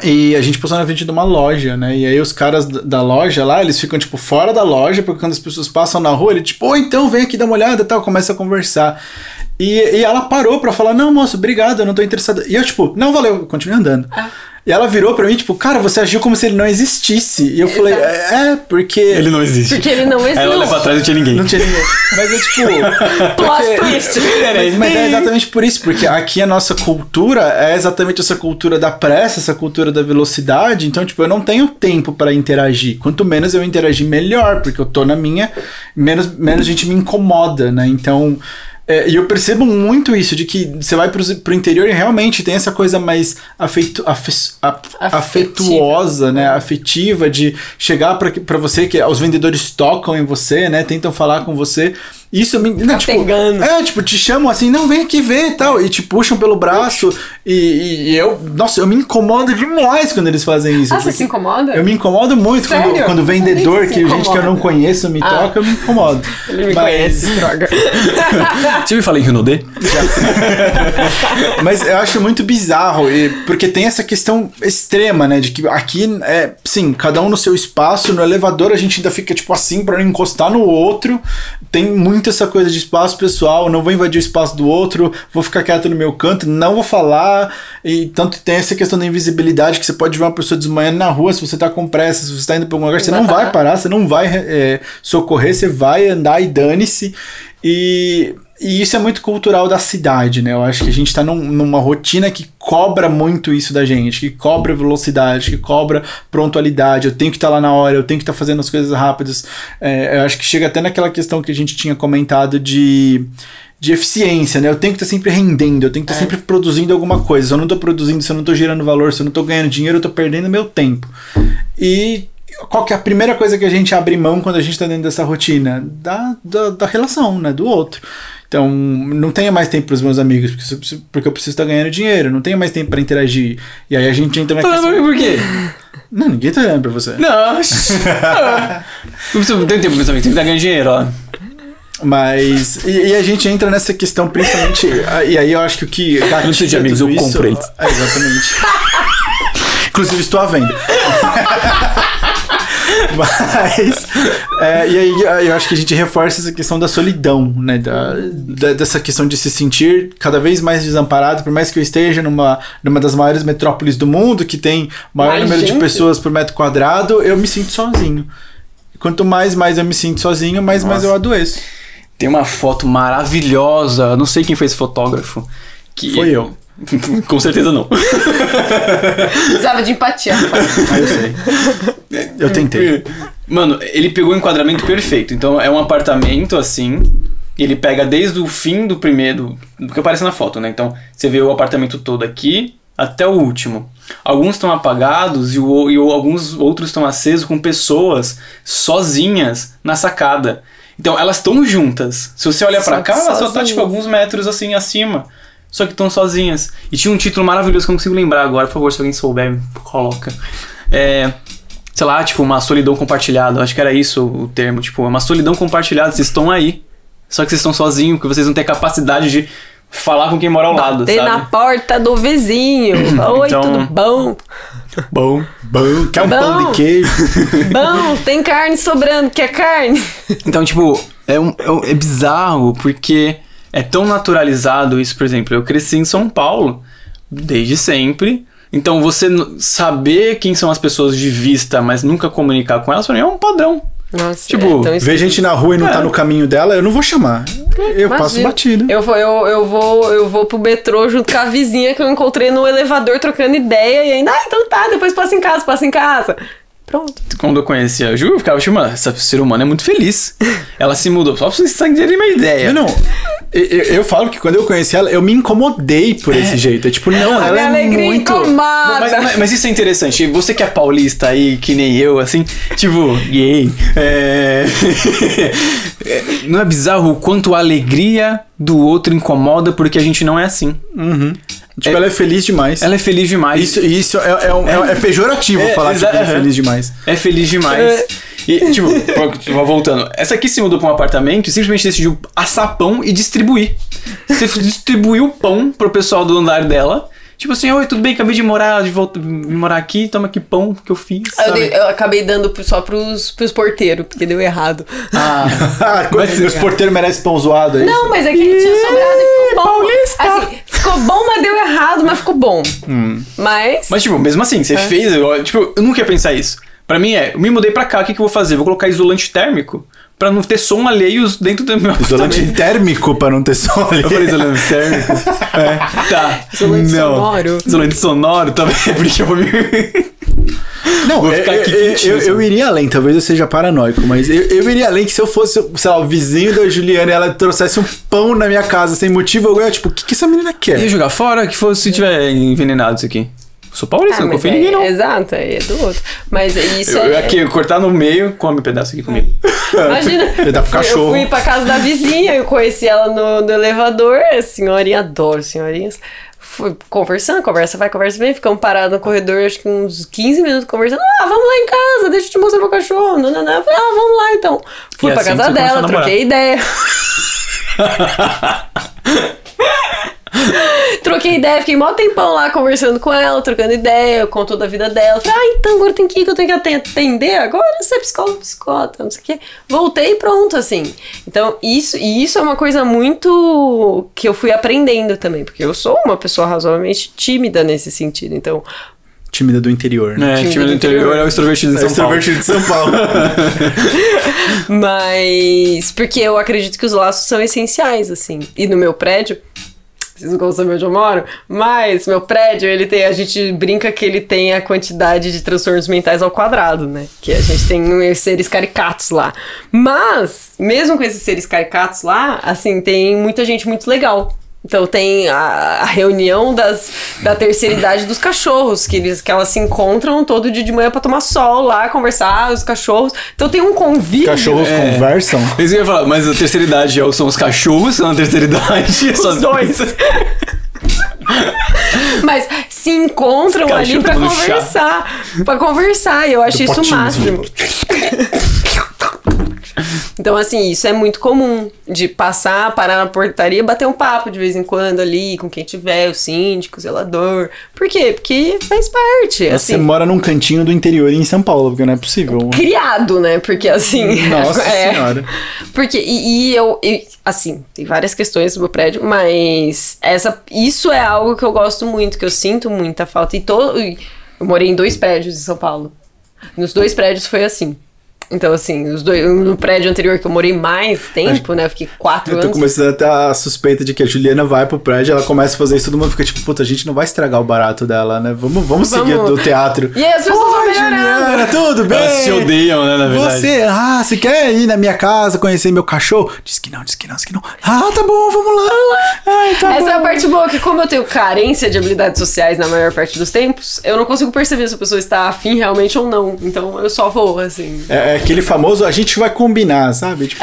e a gente passou na frente de uma loja, né, e aí os caras da loja lá, eles ficam, tipo, fora da loja, porque quando as pessoas passam na rua, ele, tipo, então vem aqui dar uma olhada e tal, começa a conversar. E ela parou pra falar, não, moço, obrigado, eu não tô interessada. E eu, tipo, não, valeu, eu continuei andando. E ela virou pra mim, tipo, cara, você agiu como se ele não existisse. E eu falei, porque... Ele não existe. Porque ele não existe. Aí ela olha pra trás e não tinha ninguém. Não tinha ninguém. Mas é tipo... Plot twist. Mas é exatamente por isso, porque aqui a nossa cultura é exatamente essa cultura da pressa, essa cultura da velocidade. Então, tipo, eu não tenho tempo pra interagir. Quanto menos eu interagir, melhor, porque eu tô na minha... Menos gente me incomoda, né? Então... e eu percebo muito isso, de que você vai pro interior e realmente tem essa coisa mais afetuosa, né? Afetiva, de chegar pra você, que os vendedores tocam em você, né? Tentam falar com você. Isso me... Tá pegando. Tipo, te chamam assim, não, vem aqui ver e tal. E te puxam pelo braço. E eu... Nossa, eu me incomodo demais quando eles fazem isso. Você se incomoda? Eu me incomodo muito quando o vendedor, gente que eu não conheço, me toca, eu me incomodo. Ele me conhece, droga. Você me fala em Rinodê? Mas eu acho muito bizarro, porque tem essa questão extrema, né? De que aqui, sim, cada um no seu espaço, no elevador a gente ainda fica, tipo assim, pra não encostar no outro. Tem muito essa coisa de espaço pessoal, não vou invadir o espaço do outro, vou ficar quieto no meu canto, não vou falar. E tanto tem essa questão da invisibilidade, que você pode ver uma pessoa desmaiando na rua, se você tá com pressa, se você tá indo pra algum lugar, você não vai parar, você não vai socorrer, você vai andar e dane-se. E isso é muito cultural da cidade, né? Eu acho que a gente tá numa rotina que cobra muito isso da gente, que cobra velocidade, que cobra pontualidade. Eu tenho que estar lá na hora, eu tenho que estar fazendo as coisas rápidas. Eu acho que chega até naquela questão que a gente tinha comentado de eficiência, né? Eu tenho que estar sempre rendendo, eu tenho que estar sempre produzindo alguma coisa. Se eu não tô produzindo, se eu não tô gerando valor, se eu não tô ganhando dinheiro, eu tô perdendo meu tempo. E qual que é a primeira coisa que a gente abre mão quando a gente tá dentro dessa rotina? Da relação, né? Do outro. Então, não tenho mais tempo pros meus amigos, porque eu preciso estar ganhando dinheiro, não tenho mais tempo pra interagir. E aí a gente entra na questão... Por quê? Não, ninguém tá olhando pra você. Não tem tempo, meus amigos, tem que estar ganhando dinheiro, ó. Mas, e a gente entra nessa questão principalmente, e aí eu acho que o que gatilha de amigos eu compro eles. Exatamente. Inclusive estou à venda. Mas, e aí eu acho que a gente reforça essa questão da solidão, né? Dessa questão de se sentir cada vez mais desamparado, por mais que eu esteja numa das maiores metrópoles do mundo, que tem maior número de pessoas por metro quadrado, eu me sinto sozinho. Quanto mais eu me sinto sozinho, mais eu adoeço. Tem uma foto maravilhosa, não sei quem foi esse fotógrafo. Foi eu. Com certeza não. Precisava de empatia. Eu sei. Eu tentei. Mano, ele pegou o enquadramento perfeito. Então é um apartamento assim. E ele pega desde o fim do primeiro, do que aparece na foto, né? Então você vê o apartamento todo aqui até o último. Alguns estão apagados e alguns outros estão acesos com pessoas sozinhas na sacada. Então elas estão juntas. Se você olhar pra cá, ela só tá tipo alguns metros assim acima. Só que estão sozinhas. E tinha um título maravilhoso que eu não consigo lembrar agora. Por favor, se alguém souber, coloca. Sei lá, tipo, uma solidão compartilhada. Acho que era isso o termo. Tipo, uma solidão compartilhada. Vocês estão aí. Só que vocês estão sozinhos, porque vocês não têm capacidade de falar com quem mora ao lado, bater sabe? Na porta do vizinho. Oi, então, tudo bom? Bom. Quer um pão de queijo? Bom, tem carne sobrando, quer carne? Então, tipo, é bizarro, porque é tão naturalizado isso. Por exemplo, eu cresci em São Paulo desde sempre. Então, você saber quem são as pessoas de vista, mas nunca comunicar com elas, pra mim é um padrão. Nossa, tipo, ver gente na rua e não tá no caminho dela, eu não vou chamar. Eu passo batido. Eu vou pro metrô junto com a vizinha que eu encontrei no elevador trocando ideia e ainda, então tá, depois passa em casa. Pronto. Quando eu conheci a Ju, eu ficava tipo, essa ser humana é muito feliz. Ela se mudou, só pra vocês terem uma ideia. Não. Eu falo que quando eu conheci ela, eu me incomodei por esse jeito. É tipo, não, ela é muito... Mas isso é interessante. Você que é paulista aí, que nem eu, assim, tipo, gay. Não é bizarro o quanto a alegria do outro incomoda porque a gente não é assim. Uhum. Tipo, ela é feliz demais. Ela é feliz demais. Isso é pejorativo falar que ela é feliz demais. É feliz demais. E, tipo, voltando, essa aqui se mudou pra um apartamento e simplesmente decidiu assar pão e distribuir. Você distribuiu pão pro pessoal do andar dela. Tipo assim, oi, tudo bem, acabei de morar aqui, toma aqui pão que eu fiz. Eu acabei dando só pros porteiros, porque deu errado. Os porteiros merecem pão zoado aí. Não, mas é que tinha sobrado e ficou bom. Paulista. Assim, ficou bom, mas deu errado, mas ficou bom. Mas, tipo, mesmo assim, você fez, tipo, eu nunca ia pensar isso. Pra mim eu me mudei pra cá, o que eu vou fazer? Vou colocar isolante térmico pra não ter som alheio dentro do meu apartamento. Isolante térmico pra não ter som alheio. Eu falei isolante térmico? Tá. Isolante sonoro. Isolante sonoro também, porque eu vou me... Não, vou ficar aqui quentinho. Eu iria além, talvez eu seja paranoico, mas eu iria além que se eu fosse, sei lá, o vizinho da Juliana e ela trouxesse um pão na minha casa sem motivo, eu ia tipo, o que essa menina quer? Ia jogar fora? Que fosse se tiver envenenado isso aqui. Sou paulista, não confio em ninguém, não. Exato, aí é do outro. Mas isso Aqui, cortar no meio, come um pedaço aqui comigo. Imagina, eu fui pra casa da vizinha, eu conheci ela no elevador, a senhorinha, adoro senhorinhas. Fui conversando, conversa vem, ficamos parados no corredor, acho que uns 15 minutos conversando. Vamos lá em casa, deixa eu te mostrar meu cachorro. Não. Eu falei, vamos lá então. Fui pra casa dela, troquei ideia. Troquei ideia, fiquei mó tempão lá conversando com ela, trocando ideia, contou da vida dela. Falei, então agora tem que ir, que eu tenho que atender agora, você é psicóloga, não sei o quê. Voltei e pronto, assim. Então, isso é uma coisa muito que eu fui aprendendo também, porque eu sou uma pessoa razoavelmente tímida nesse sentido, então... Tímida do interior, né? Tímida do interior é o extrovertido de São Paulo. Extrovertido de São Paulo. Mas... porque eu acredito que os laços são essenciais, assim. E no meu prédio... Vocês não gostam saber onde eu moro? Mas meu prédio, a gente brinca que ele tem a quantidade de transtornos mentais ao quadrado, né? Que a gente tem seres caricatos lá. Mas, mesmo com esses seres caricatos lá, assim, tem muita gente muito legal. Então tem a reunião da terceira idade dos cachorros, que elas se encontram todo dia de manhã pra tomar sol lá, conversar, os cachorros. Então tem um convívio. Cachorros conversam? Isso que eu ia falar, mas a terceira idade são os cachorros, são a terceira idade. Os dois. Mas se encontram ali pra conversar. Pra conversar, e eu acho isso o máximo. Então, assim, isso é muito comum, de parar na portaria, bater um papo de vez em quando ali, com quem tiver, o síndico, o zelador. Por quê? Porque faz parte, assim. Você mora num cantinho do interior em São Paulo, porque não é possível. Criado, né? Porque, assim... Nossa senhora. Porque, assim, tem várias questões no meu prédio, mas isso é algo que eu gosto muito, que eu sinto muita falta. Eu morei em 2 prédios em São Paulo. Nos 2 prédios foi assim. Então, assim, no prédio anterior que eu morei mais tempo, né? Eu fiquei 4 anos. Eu tô começando a ter a suspeita de que a Juliana vai pro prédio, ela começa a fazer isso, todo mundo fica tipo, puta, a gente não vai estragar o barato dela, né? Vamos seguir do teatro. E aí as pessoas vão Juliana, tudo bem? Elas se odeiam, né, na verdade. Você quer ir na minha casa conhecer meu cachorro? Diz que não. Tá bom, vamos lá. Essa é a parte boa, que como eu tenho carência de habilidades sociais na maior parte dos tempos, eu não consigo perceber se a pessoa está afim realmente ou não. Então, eu só vou, assim... Aquele famoso, a gente vai combinar, sabe? Tipo,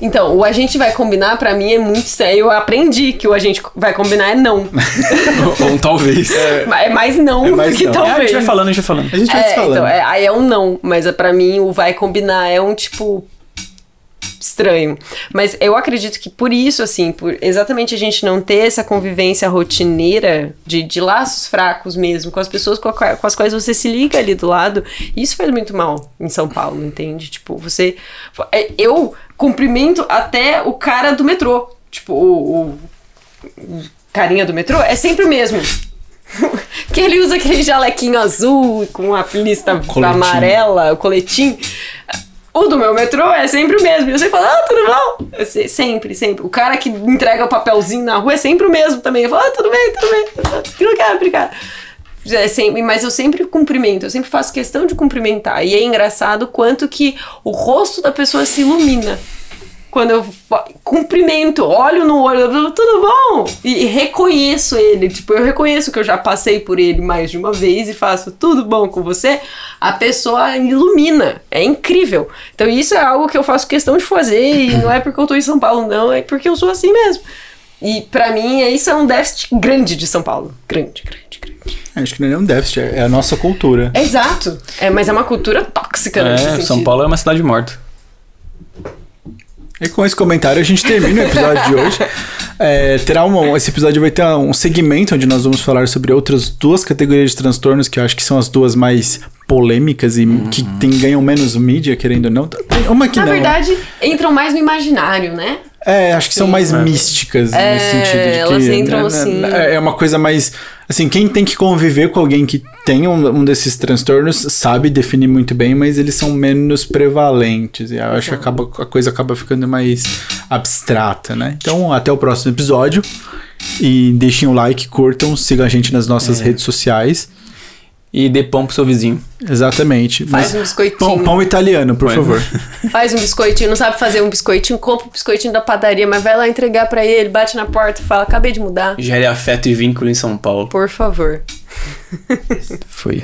então, o a gente vai combinar, pra mim, é muito estranho. Eu aprendi que o a gente vai combinar é não. Ou talvez. É mais não do que talvez. A gente vai falando. A gente vai se falando. Então, aí é um não. Mas pra mim, o vai combinar é um tipo... estranho. Mas eu acredito que por isso, assim, por exatamente a gente não ter essa convivência rotineira de laços fracos mesmo, com as pessoas com as quais você se liga ali do lado, isso faz muito mal em São Paulo, entende? Tipo, eu cumprimento até o cara do metrô. Tipo, o carinha do metrô é sempre o mesmo. Que ele usa aquele jalequinho azul com a lista amarela, o coletinho. O do meu metrô é sempre o mesmo. E você fala, tudo bom? Sempre. O cara que entrega o papelzinho na rua é sempre o mesmo também. Eu falo, tudo bem. Obrigado. Mas eu sempre cumprimento, eu sempre faço questão de cumprimentar. E é engraçado o quanto que o rosto da pessoa se ilumina. Quando eu cumprimento, olho no olho, tudo bom? E reconheço ele, tipo, eu reconheço que eu já passei por ele mais de uma vez e faço tudo bom com você, a pessoa ilumina, é incrível. Então isso é algo que eu faço questão de fazer e não é porque eu tô em São Paulo, não, é porque eu sou assim mesmo. E pra mim isso é um déficit grande de São Paulo, grande. Acho que não é um déficit, é a nossa cultura. Exato, mas é uma cultura tóxica nesse sentido. São Paulo é uma cidade morta. E com esse comentário a gente termina o episódio de hoje. Esse episódio vai ter um segmento onde nós vamos falar sobre outras 2 categorias de transtornos que eu acho que são as 2 mais polêmicas e que ganham menos mídia, querendo ou não. Tem uma que na verdade, entram mais no imaginário, né? Acho que são mais místicas nesse sentido. De que, elas entram assim... É uma coisa mais... Assim, quem tem que conviver com alguém que tem um desses transtornos sabe definir muito bem, mas eles são menos prevalentes. E eu acho que a coisa acaba ficando mais abstrata, né? Então, até o próximo episódio. E deixem o like, curtam, sigam a gente nas nossas redes sociais. E dê pão pro seu vizinho. Exatamente. Faz um biscoitinho. Pão italiano, por favor. Faz um biscoitinho, não sabe fazer um biscoitinho, compra o biscoitinho da padaria, mas vai lá entregar pra ele, bate na porta e fala, acabei de mudar. Gere afeto e vínculo em São Paulo. Por favor. Foi.